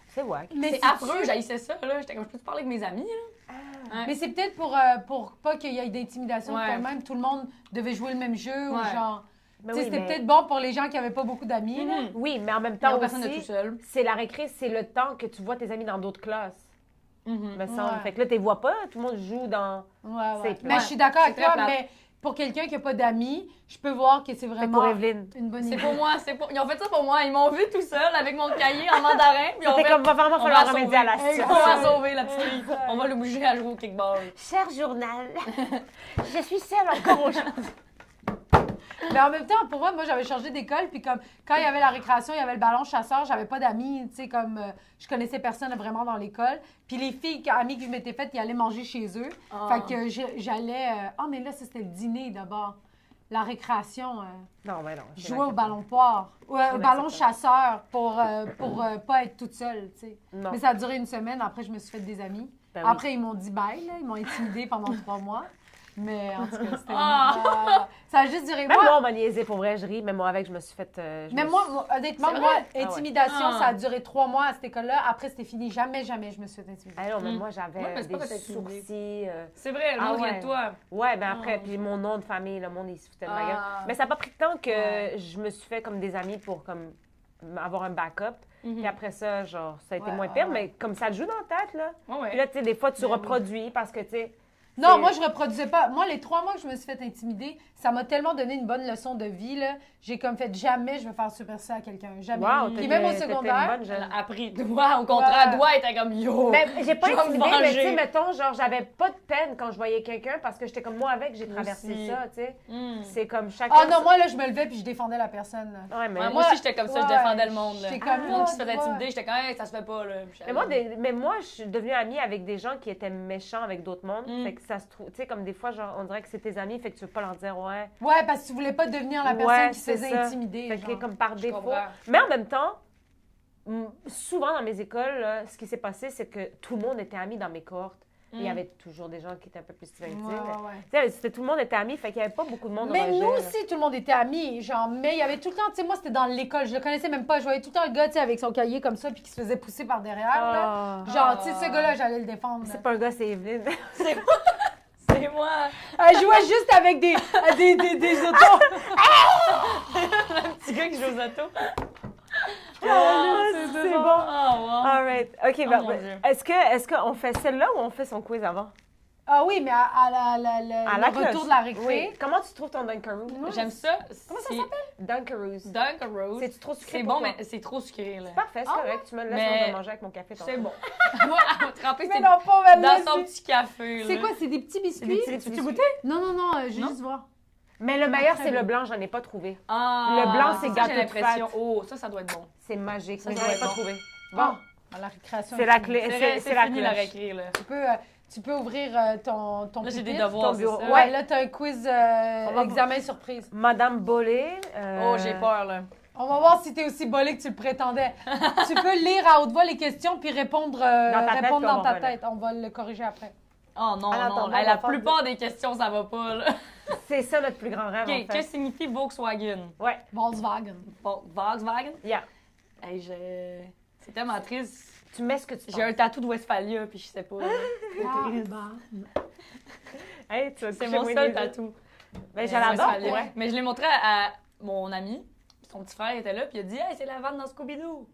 C'est wack. Mais C'est affreux, j'haïssais ça, là. J'étais comme, je peux te parler avec mes amis, là. Ouais. Mais c'est peut-être pour pas qu'il y ait d'intimidation Ouais. quand même. Tout le monde devait jouer le même jeu ou Ouais. genre... Ben Tu sais, oui, c'était mais- peut-être bon pour les gens qui avaient pas beaucoup d'amis, là. Mhm. Oui, mais en même Il y a temps personne de tout aussi, seul. c'est la récré, c'est le temps que tu vois tes amis dans d'autres classes, Mhm. me semble. Ouais. Fait que là, tu les vois pas, tout le monde joue dans... Ouais, ouais. C'est Mais plate. je suis d'accord C'est avec très toi, plate. mais pour quelqu'un qui a pas d'amis, je peux voir que c'est Fait vraiment pour Evelyne. une bonne C'est idée. pour moi, c'est pour. Ils ont fait ça pour moi. Ils m'ont vu tout seul avec mon cahier en mandarin. Puis on C'était fait. comme, va vraiment on falloir va remédier à la sauver. situation. On va sauver la petite fille. On va l'obliger à jouer au kickball. Cher journal, je suis seule encore aujourd'hui. Mais en même temps, pour moi, j'avais changé d'école, puis comme quand il y avait la récréation, il y avait le ballon chasseur, j'avais pas d'amis, tu sais, comme je connaissais personne vraiment dans l'école. Puis les filles, amies que je m'étais faites, ils allaient manger chez eux. Ah. Fait que j'allais... Ah, mais là, ça, c'était le dîner d'abord. La récréation, Non, mais non. c'est jouer au inacceptable. ballon poire. Ouais, au C'est ballon inacceptable. chasseur pour pas être toute seule, tu sais. Non. Mais ça a duré une semaine. Après, je me suis fait des amis. Ben oui. Après, ils m'ont dit bye, là. Ils m'ont intimidée pendant 3 mois. Mais en tout cas, c'était... Ah! ça a juste duré... Même moi, on m'a niaisé pour vrai, je ris. Même moi, avec, je me suis fait... je Mais me moi, suis- honnêtement, C'est moi, vrai? Ah ouais. intimidation, Ah. ça a duré 3 mois à cette école-là. Après, c'était fini. Jamais, jamais je me suis fait intimider. Ah non, mais Mm. moi, j'avais Ouais, mais c'est pas des que t'as intimidé. sourcils. C'est vrai, le Ah monde vient ouais. de toi. Ouais, ben après, Ah. puis mon nom de famille, le monde, il se foutait de ma gueule. Ah. Mais ça n'a pas pris de temps que Ouais. je me suis fait comme des amis pour comme avoir un backup. Mhm. Puis après ça, genre, ça a été Ouais, moins ouais, pire, ouais. mais comme ça te joue dans la tête, là. Ouais, ouais. Puis là, tu sais, des fois, tu Ben oui. reproduis parce que, tu sais... Non, c'est- moi, je reproduisais pas. Moi, les 3 mois que je me suis fait intimider, ça m'a tellement donné une bonne leçon de vie, là. J'ai comme fait jamais je vais faire super ça à quelqu'un. Jamais. Wow, Puis même au t'étais une secondaire, bonne jeune. Elle a appris. Toi, au contraire, Ouais. toi, était comme yo. Ben, j'ai pas Je vais me intimidé, mais tu sais, venger. mettons, genre, j'avais pas de peine quand je voyais quelqu'un parce que j'étais comme moi avec, j'ai Moi traversé aussi. ça, tu sais. Mm. C'est comme chacun. ah non, moi, là, je me levais puis je défendais la personne. là. Ouais, mais. Ouais, moi aussi, j'étais comme ça, je Ouais, défendais le monde. Là. j'étais Tout comme, le monde qui se ah, faisait tu vois. intimider, j'étais comme, hey, ça se fait pas, là. Puis mais moi, je suis devenue amie avec des gens qui étaient méchants avec d'autres mondes. Mm. Fait que ça se trouve, tu sais, comme des fois, genre, on dirait que c'est tes amis, fait que tu veux pas leur dire, ouais. Ouais, parce que tu voulais pas devenir la personne Ouais, qui se c'est faisait ça. intimider. Fait que genre. comme par Je défaut. comprends. Mais en même temps, souvent dans mes écoles, là, ce qui s'est passé, c'est que tout le monde était ami dans mes cohortes. Il y avait toujours des gens qui étaient un peu plus intimes. Ouais. Tu sais, tout le monde était amis, fait qu'il n'y avait pas beaucoup de monde Mais au nous rejet, là. aussi, tout le monde était amis. Genre, mais il y avait tout le temps, tu sais, moi, c'était dans l'école. Je le connaissais même pas. Je voyais tout le temps un gars, tu sais, avec son cahier comme ça, puis qui se faisait pousser par derrière. Là. Ah. Genre, tu sais, ce gars-là, j'allais le défendre. là. C'est pas un gars, c'est Evelyne. C'est moi. Elle jouait juste avec des autos. Le petit gars qui joue aux autos. C'est bon. Oh, wow. All right. OK, Oh, ben, mon Dieu. est-ce qu'on fait celle-là ou on fait son quiz avant? Ah oui, mais à À le retour de la récré. Oui. Comment tu trouves ton Dunkaroo? J'aime ça. Comment ça C'est Dunkaroos. Dunkaroos. C'est-tu trop sucré C'est pour bon, toi? mais c'est trop sucré, là. Parfait, c'est correct. Tu me le laisses, Mais- on va manger avec mon café. C'est bon. Moi, elle va tremper Mais ses- non, pas mal. dans son petit café, là. C'est quoi, c'est des petits biscuits? des petits Tu biscuits. Non, je vais Non? juste voir. Mais le meilleur, Très c'est bien. le blanc, j'en ai pas trouvé. Ah, Le blanc, c'est ça, gâteau j'ai de l'impression. fête. Oh, ça doit être bon. C'est magique, Ça mais doit j'en ai être pas bon. trouvé. Bon, Bon, à la récréation. c'est la clé. C'est la fini la cloche. récré, là. Tu peux ouvrir ton Là, j'ai des pupitre. devoirs, ton c'est bureau. ça? Ouais, là, t'as un quiz va- examen surprise. Madame Bollé. Oh, j'ai peur, là. On va voir si t'es aussi bolé que tu le prétendais. Tu peux lire à haute voix les questions puis répondre ta tête, répondre puis dans on ta va tête. On va le corriger après. Oh non, Ah, non. attends, Hey, on la va faire plupart des questions, ça va pas, là. C'est ça notre plus grand rêve, OK, en que fait. signifie Volkswagen? Ouais, Volkswagen. Volkswagen? yeah. Hey, c'est tellement triste. Tu mets ce que tu J'ai un penses. tatou de Westphalia, puis je sais pas. là. Hey, tu vas te C'est coucher mon moins seul les yeux. tatou. Ben, je Euh, l'adore, Westphalia. ouais. Mais je l'ai montré à mon ami. Son petit frère était là, puis il a dit « Hey, c'est la vanne dans Scooby-Doo! »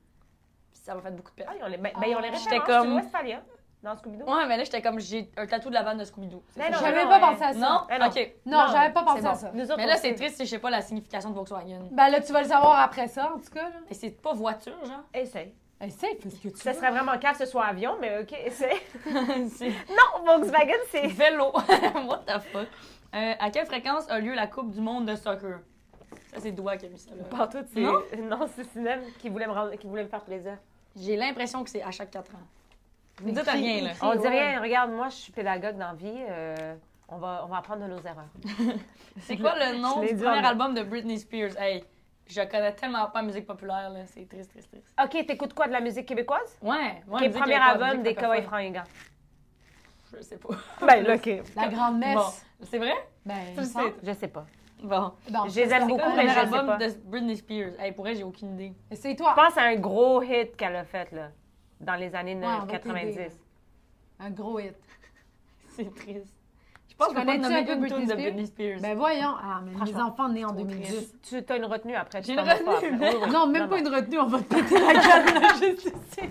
Puis ça m'a fait beaucoup de peine. Ah, ils ont les, ben, ils ont les J'étais références comme- sur Westphalia, dans Scooby-Doo. Ouais, mais là, j'étais comme « J'ai un tatou de la vanne de Scooby-Doo. » C'est Mais ça. non, J'avais non, pas ouais. pensé à ça. Non? Mais non. OK. Non, Non, j'avais pas c'est pensé bon. à ça. Nous autres, Mais on là, sait. c'est triste si je sais pas la signification de Volkswagen. Ben là, tu vas le savoir après ça, en tout cas. Là. Et c'est pas voiture, genre? Essaye. Essaye, fais ce que tu Ça veux. serait vraiment calme que ce soit avion, mais OK, essaye. C'est Non, Volkswagen, c'est... vélo. What the fuck? À quelle fréquence a lieu la Coupe du monde de soccer? Ça, c'est Doua qui a mis ça, là. Partout, c'est... Non? Non, c'est Sinem qui voulait me faire plaisir. J'ai l'impression que c'est à chaque 4 ans. Vous me dites rien, là. On dit ouais. rien. Regarde, moi, je suis pédagogue dans la vie. On va apprendre de nos erreurs. C'est quoi le nom Je l'ai du dit premier en- album de Britney Spears? Hey, je connais tellement pas la musique populaire, là. C'est triste, triste, triste. OK, t'écoutes quoi de la musique québécoise? Ouais, OK, premier album des Kawaii Fringants. Je sais pas. Ben, là, OK. La grande messe. Bon, c'est vrai? Ben, Tu le il me semble. sais. Je sais pas. Bon. Bon, Je les aime C'est beaucoup, quoi le mais premier je sais album pas. de Britney Spears? Hey, pour elle, j'ai aucune idée. Essaye-toi. Je pense à un gros hit qu'elle a fait, là, dans les années Ouais, on va 90. t'aider. Un gros hit. C'est triste. Je pense Tu que je peux pas connais-tu nommer un peu une tune de Britney Britney Spears. Ben voyons. Ah, mais les Franchement, enfants nés en trop 2010. Tu as une retenue après. tu J'ai t'en une vas pas retenue, après. Oui, oui. Non, même pas une retenue, on va te péter la gueule, là, juste ici.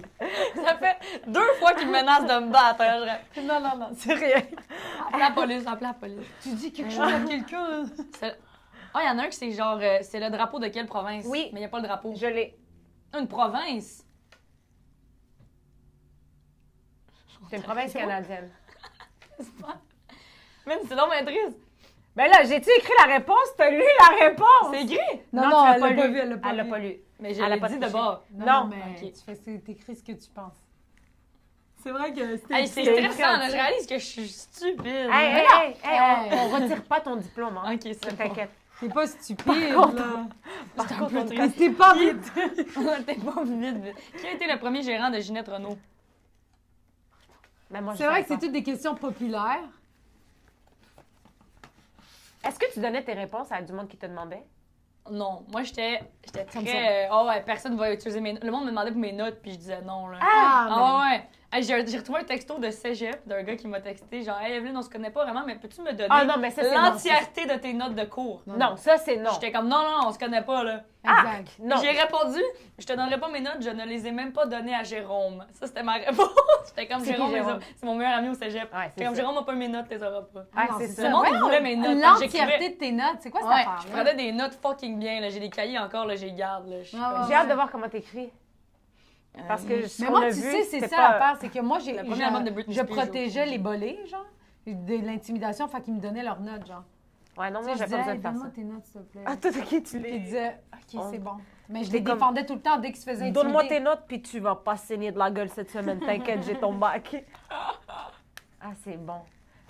Ça fait 2 fois qu'il me menace de me battre. hein. Non, c'est rien. Appelle la police, appelle la police. Tu dis quelque chose à quelqu'un. Ah, il y en a un qui c'est genre, c'est le drapeau de quelle province? Oui. Mais il n'y a pas le drapeau. Je l'ai. Une province? C'est une province canadienne. Même c'est donc bien triste. Ben là, j'ai-tu écrit la réponse? T'as lu la réponse? C'est écrit. Non, tu non, l'as elle l'a pas lu. vu, elle l'a pas Elle l'a vu. pas lu. Mais je Elle a l'ai pas dit triché. d'abord. Non, Non. mais Ok. t'écris ce que tu penses. C'est vrai que c'était... Hey, c'est c'est stressant, là. écrit. Je réalise que je suis stupide. Hey, hey, hey, hey, on retire pas ton diplôme, hein? Ok, c'est bon. T'inquiète. T'es pas stupide, contre, là. Par C'est un contre, peu on- triste. T'es pas vite. T'es pas vite. Qui a été le premier gérant de Ginette Renault? Ben, moi, je C'est vrai que savais c'est toutes des questions populaires. pas. Est-ce que tu donnais tes réponses à du monde qui te demandait? Non, moi j'étais Comme très. Oh ouais, personne va utiliser mes notes. Le monde me demandait pour mes notes, puis je disais non, là. Ah, ouais. Hey, j'ai retrouvé un texto de cégep d'un gars qui m'a texté genre, hey Evelyne, on se connaît pas vraiment, mais peux-tu me donner Ah non, mais ça, c'est l'entièreté de tes notes de cours? Non, ça, c'est non. J'étais comme, non, on se connaît pas, là. Exact. Non. J'ai répondu, je te donnerai pas mes notes, je ne les ai même pas données à Jérôme. Ça, c'était ma réponse. J'étais comme, C'est qui, Jérôme, Jérôme? c'est mon meilleur ami au cégep. Ouais, J'étais c'est comme, ça. Jérôme n'a pas mes notes, tu les auras pas. Ah, Non, c'est c'est ça. Le monde, il voulait mes notes. L'entièreté de tes notes, c'est quoi cette Ouais, affaire? je prenais des notes fucking bien, là. J'ai des cahiers encore, là, je les garde, là. Je suis Ah, comme- J'ai hâte de voir comment t'écris. Parce que ce Mais qu'on moi, a tu vu, sais, c'est c'était ça pas- l'affaire, c'est que moi, Le premier album de Britney je Spears, protégeais les bolés, genre, de l'intimidation, fait qu'ils me donnaient leurs notes, genre. Ouais, non, Tu moi, sais, j'ai je pas disais, besoin de faire donne-moi ça. tes notes, s'il te plaît. Ah, toi, OK, tu Puis ils les... disaient, OK, c'est bon. Mais je J'étais les comme- défendais tout le temps dès qu'ils se faisaient intimider. Donne-moi tes notes, puis tu vas pas saigner de la gueule cette semaine. T'inquiète, j'ai ton bac. Ah, c'est bon.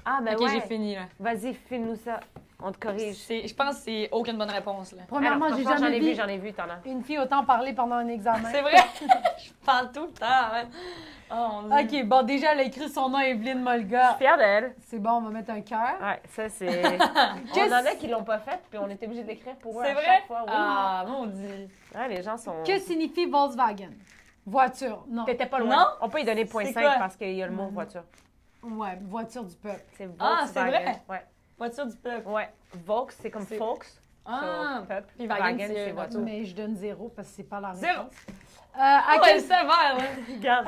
Ah, ben Ok, ouais. j'ai fini, là. Vas-y, file-nous ça. On te corrige. Je pense que c'est aucune bonne réponse, là. Premièrement, Alors, j'ai franchement, jamais j'en vu ai vu, t'en as. une fille autant parler pendant un examen. C'est vrai? Je parle tout le temps, hein. Oh, mon Dieu. OK, bon, déjà, elle a écrit son nom, Evelyne Molga. Fière d'elle. C'est bon, on va mettre un cœur. Ouais, ça, c'est... on en a qui l'ont pas fait, puis on était obligé d'écrire pour eux C'est à vrai? chaque fois. Oui. Ah, mon Dieu. Ouais, les gens sont... Que signifie Volkswagen? Voiture. Non. T'étais pas loin. Non? On peut y donner C'est 0.5 quoi? parce qu'il y a le mot voiture. Ouais, voiture du peuple. C'est Ah, c'est Volkswagen. vrai? Ouais. Voiture du peuple. Ouais. Volks, c'est comme C'est- folks. Ah, So, peuple. puis Wagen, Wagen, c'est c'est voiture. Mais je donne 0 parce que c'est pas la réponse. Zéro. À, Ah, quelle, ouais, sévère, là. Regarde.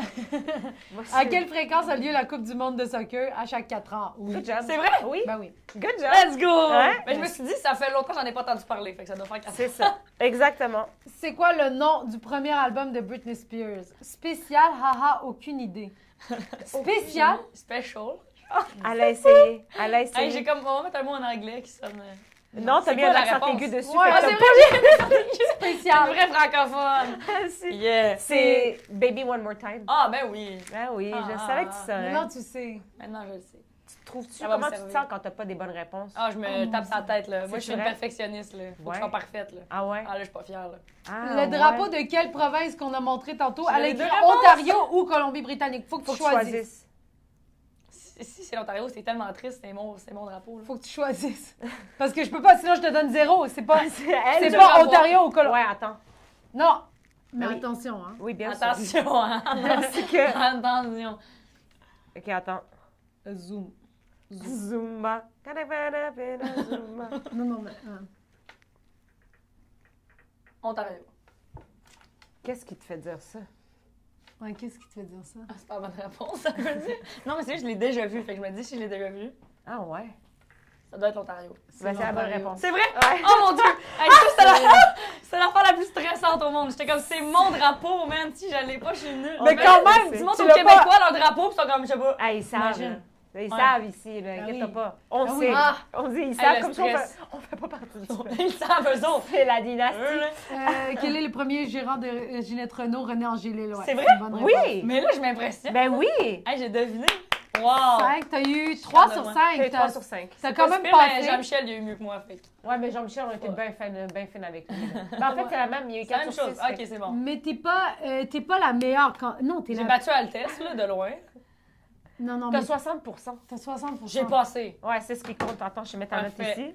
à quelle fréquence a lieu la Coupe du monde de soccer? À chaque 4 ans. Oui. Good job. C'est vrai? Oui. Ben oui. Good job. Let's go! Ouais. Mais je me suis dit, ça fait longtemps que j'en ai pas entendu parler, fait que ça doit faire 4 C'est ça. Exactement. C'est quoi le nom du premier album de Britney Spears? Spécial, haha, aucune idée. Spécial? Special. Elle a essayé. Elle a Hey, essayé. j'ai comme, on va mettre un mot en anglais qui sonne. Non, t'as C'est mis quoi un la accent réponse? aigu dessus. Ouais, fait c'est que vrai, j'ai un Spécial. vrai francophone. t'as- Si. Yeah. C'est Baby One More Time. Ah, ben oui. Ah oui, je Ah. savais que tu saurais. Maintenant, tu sais. Maintenant, je le sais. Trouves-tu Ça va me comment tu te servir. sens quand t'as pas des bonnes réponses? Ah, je me tape sa tête, là. Moi, C'est je suis une vrai? perfectionniste, là. Faut que Ouais. je sois parfaite, là. Ah ouais? Ah, là, je suis pas fière, là. Ah, Le drapeau ouais. de quelle province qu'on a montré tantôt? J'ai Elle a les écrit deux réponses. Ontario ou Colombie-Britannique. Faut que Faut tu que tu choisisses. choisisses. Si c'est l'Ontario, c'est tellement triste, c'est mon drapeau, là. Faut que tu choisisses. Parce que je peux pas, sinon je te donne 0. C'est pas, C'est elle. c'est je pas vais Ontario ou Colombie. Ouais, attends. Non. Mais Oui. attention, hein. Oui, bien sûr. Attention, hein. Parce que... Attention. OK, attends. Zoom. Zumba. Zumba. Non, non, mais. Ontario. Qu'est-ce qui te fait dire ça? Ouais, qu'est-ce qui te fait dire ça? Ah, c'est pas la bonne réponse, ça veut dire. Non, mais c'est juste, je l'ai déjà vu. Fait que je me dis, si je l'ai déjà vu, Ah ouais? ça doit être l'Ontario. Ben, c'est la bonne l'Ontario. réponse. C'est vrai? Ouais. Oh mon Dieu! Hey, ça, c'est l'affaire la plus stressante au monde. J'étais comme, c'est mon drapeau, man. Si je l'ai pas, je suis nulle. Mais quand même, du monde tu au l'as Québécois, leur drapeau, pis ils sont comme, je sais pas. Ah, ils savent. Imagine. Ils Ouais. savent ici, là. Ah Inquiète-toi oui. pas. On Ah sait. oui. Ah. On dit, ils Hey, savent le comme ça. stress. On fait pas partie du truc. Ils savent, eux autres. C'est la dynastie. Eux, là. Quel est le premier gérant de Ginette Renault, René Angélil? Ouais, C'est vrai? une bonne réponse. Oui! Mais là, je m'impressionne. Ben oui! Hey, j'ai deviné. Wow! 5, t'as eu 3 de sur moi. 5. J'ai 3 sur 5. T'as quand même Mais passé. Jean-Michel, il a eu mieux que moi, fait que- Ouais, mais Jean-Michel, on était Ouais. bien fin avec lui. Ben, en fait, c'est la même. Il y a eu C'est la 4 même sur chose. 6. Ok, c'est bon. Mais t'es pas la meilleure quand. Non, t'es J'ai la. battu Altesse, là, de loin. Non, non, T'as mais 60 t'as 60%. J'ai passé. Ouais, c'est ce qui compte. Attends, je vais mettre ta note Parfait. ici.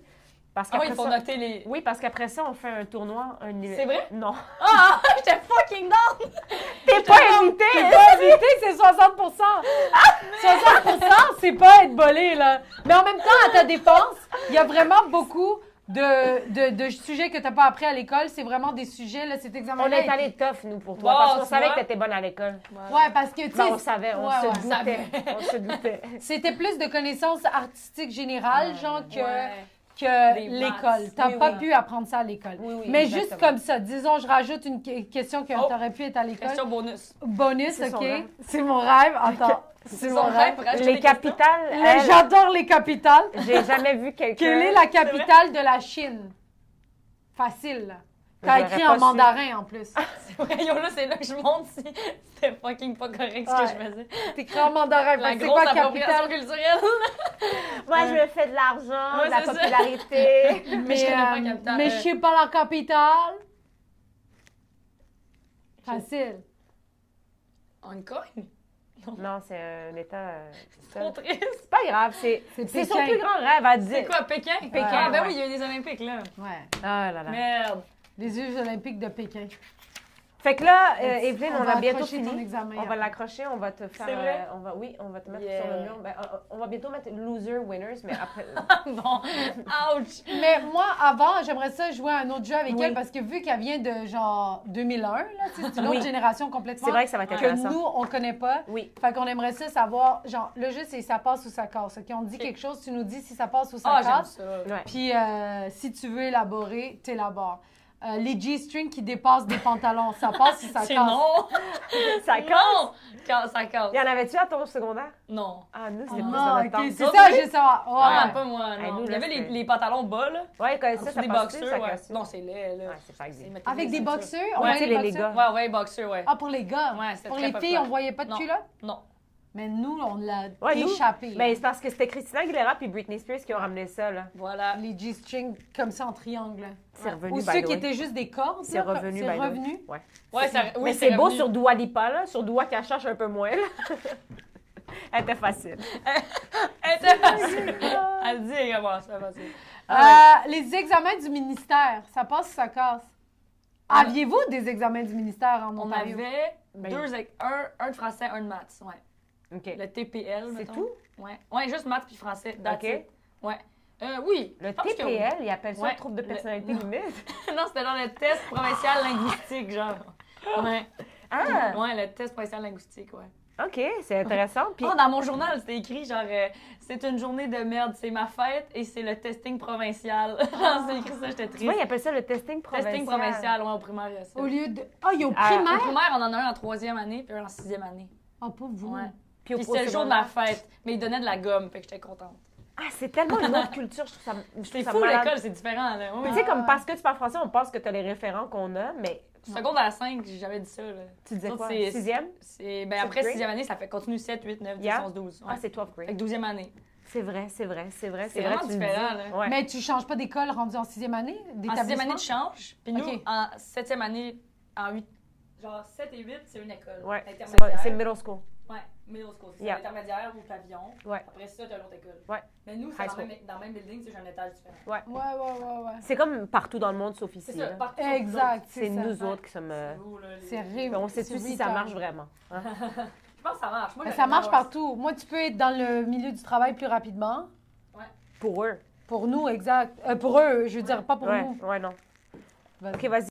Parce Ah oui, qu'après il faut ça... noter les. Oui, parce qu'après ça, on fait un tournoi. C'est vrai? Non. Ah! J'étais fucking down! T'es pas invité! T'es pas invité, c'est 60%. 60%, c'est pas être bolé, là. Mais en même temps, à ta défense, il y a vraiment beaucoup de sujets que t'as pas appris à l'école. C'est vraiment des sujets, là, cet On examen-là. est allé tough, nous, pour toi. Wow, parce qu'on tu savait vois? que t'étais bonne à l'école. Ouais, parce que, tu Ben, sais. on savait, on ouais, se ouais. doutait. On se doutait. C'était plus de connaissances artistiques générales, genre, que Des l'école. maths. T'as Oui, pas oui. pu apprendre ça à l'école. Oui, oui, Mais exactement. juste comme ça, disons, je rajoute une question que Oh. t'aurais pu être à l'école. Question bonus. Bonus, C'est son OK? rêve. C'est mon rêve. Attends, c'est Son mon rêve rêve. pour acheter Les des questions. capitales, Là, elle, J'adore les capitales. j'ai jamais vu quelqu'un... Quelle est la capitale de la Chine? Facile, là. T'as J'aurais écrit pas en su. mandarin, en plus. C'est vrai, yo, là, c'est là que je monte si c'était fucking pas correct ce Ouais. que je faisais. T'écris en mandarin. La Fait que c'est grosse quoi appropriation capitale? culturelle. Moi, je me fais de l'argent, Ouais, de la c'est ça. popularité. Mais je connais pas la capitale. Mais je sais pas la capitale. Facile. Hong Kong? Non, c'est un état... C'est trop triste. C'est pas grave, c'est son Pékin. plus grand rêve à dire. C'est quoi, Pékin? Pékin, Ah, ben ouais. oui, il y a eu des Olympiques, là. Ouais. Ah là là. Merde. Les Jeux olympiques de Pékin. Fait que là, Evelyne, On on va a bientôt accrocher ton fini. examen, On va après. l'accrocher, on va te faire... C'est vrai? on va te mettre Yeah. sur le mur. Ben, on va bientôt mettre loser, winners, mais après... Bon. Ouch. Mais moi, avant, j'aimerais ça jouer à un autre jeu avec Oui. elle parce que vu qu'elle vient de genre 2001, là, tu sais, c'est une autre Oui. génération complètement. C'est vrai que ça va être que intéressant. nous, on connaît pas. Oui. Fait qu'on aimerait ça savoir, genre, le jeu, c'est ça passe ou ça casse. OK? On dit Ok. quelque chose, tu nous dis si ça passe ou ça Ah, j'aime casse. ça. Ouais. Puis si tu veux élaborer, t'élabores. Les G-strings qui dépassent des pantalons, ça passe ou ça C'est casse? non. Ça casse? Non. Ça casse. Il y en avait-tu à ton secondaire? Non. Ah, nous, Ah c'est plus non, dans ok, notre temps. c'est ça, je veux savoir. Ah, Ouais. pas moi, Hey, non. nous, Il y là, avait c'était- les pantalons bas, là. Ouais, comme En ça, dessous ça des passe boxeurs, ça ouais. casse. Non, c'est laid, là. Ouais, c'est pas C'est- grave. mettez Avec des ceintures. boxeurs? Ouais, On voyait c'est les boxeurs? gars. Ouais, boxeur, ouais. Ah, pour les gars? Ouais, c'était Pour très les filles, populaire. on voyait pas de Non. culottes? Non. Mais nous, on l'a Ouais, nous, échappé. Mais c'est parce que c'était Christina Aguilera puis Britney Spears qui ont ramené ça, là. Voilà. Les G-strings comme ça en triangle. C'est revenu, Ou by ceux the qui way. étaient juste des cordes. C'est là, revenu, C'est by the way. revenu. Ouais. Ouais, ça, oui, Mais c'est beau revenu. sur Dua Lipa, là. Sur Dua qu'elle cherche un peu moins, là. Elle était facile. Elle était facile. Elle dit comment ça facile. Les examens du ministère, ça passe ou ça casse? Aviez-vous des examens du ministère en On Ontario? avait Ben, un de français, un de maths. Ouais. OK. Le TPL. C'est mettons. tout? Ouais, juste maths puis français. That's OK. it. Ouais. Oui. Le je pense que TPL, ils appellent ça Ouais. le trouble de Le- personnalité non. limite. oui. Non, c'était dans le test provincial linguistique, genre. Ouais. Ah! Ouais, le test provincial linguistique, ouais. OK, c'est intéressant. Puis, Oh, dans mon journal, c'était écrit genre c'est une journée de merde, c'est ma fête et c'est le testing provincial. c'est écrit ça, j'étais tu triste. vois, ils appellent ça le testing provincial. Testing provincial, ouais, au primaire, il y a ça. Au lieu de... Ah, il y a au Ah, Au primaire? primaire, on en a un en 3e année puis un en 6e année. Ah, pas vous. Ouais. Puis au Puis c'était le jour de secondaire. ma fête, mais ils donnaient de la gomme, fait que j'étais contente. Ah, c'est tellement une autre culture, je trouve ça, je trouve C'est ça fou, malade. l'école, c'est différent, là. Puis Oui. tu sais, comme parce que tu parles français, on pense que tu as les référents qu'on a, mais Secondaire 5, j'ai jamais dit ça, là. tu disais Ça, quoi? c'est- Sixième? Ben après grade? 6e année, ça fait continue 7, 8, 9, 10, Yeah. 11, 12. Ouais. Ah, c'est 12th Fait grade. que 12e année. C'est vrai, c'est vrai, c'est vrai. C'est vrai, vraiment tu le dis. différent, là. Ouais. Mais tu changes pas d'école rendu en 6e année? En 6e année, tu changes. Puis nous, Ok. en 7e année, en 8, genre 7 et 8, c'est une école. Ouais, Intermédiaire. c'est middle school. Ouais, middle school. C'est Yeah. l'intermédiaire ou pavillon. Ouais. Après ça, t'as une autre école. Ouais. Mais nous, c'est High dans le même building, c'est juste un étage différent. Ouais. C'est comme partout dans le monde, sauf C'est ici. ça, là. partout. Exact, C'est ça. nous autres qui sommes... C'est vous, là, les- C'est mais horrible. on sait-tu si ça marche vraiment. Hein? Je pense que ça marche. Moi, Mais j'aurais ça aimé marche avoir- partout. Moi, tu peux être dans le milieu du travail plus rapidement. Pour eux. Pour nous, exact. Pour eux, je veux dire, pas pour Ouais, nous. ouais, non. Vas-y. OK, vas-y.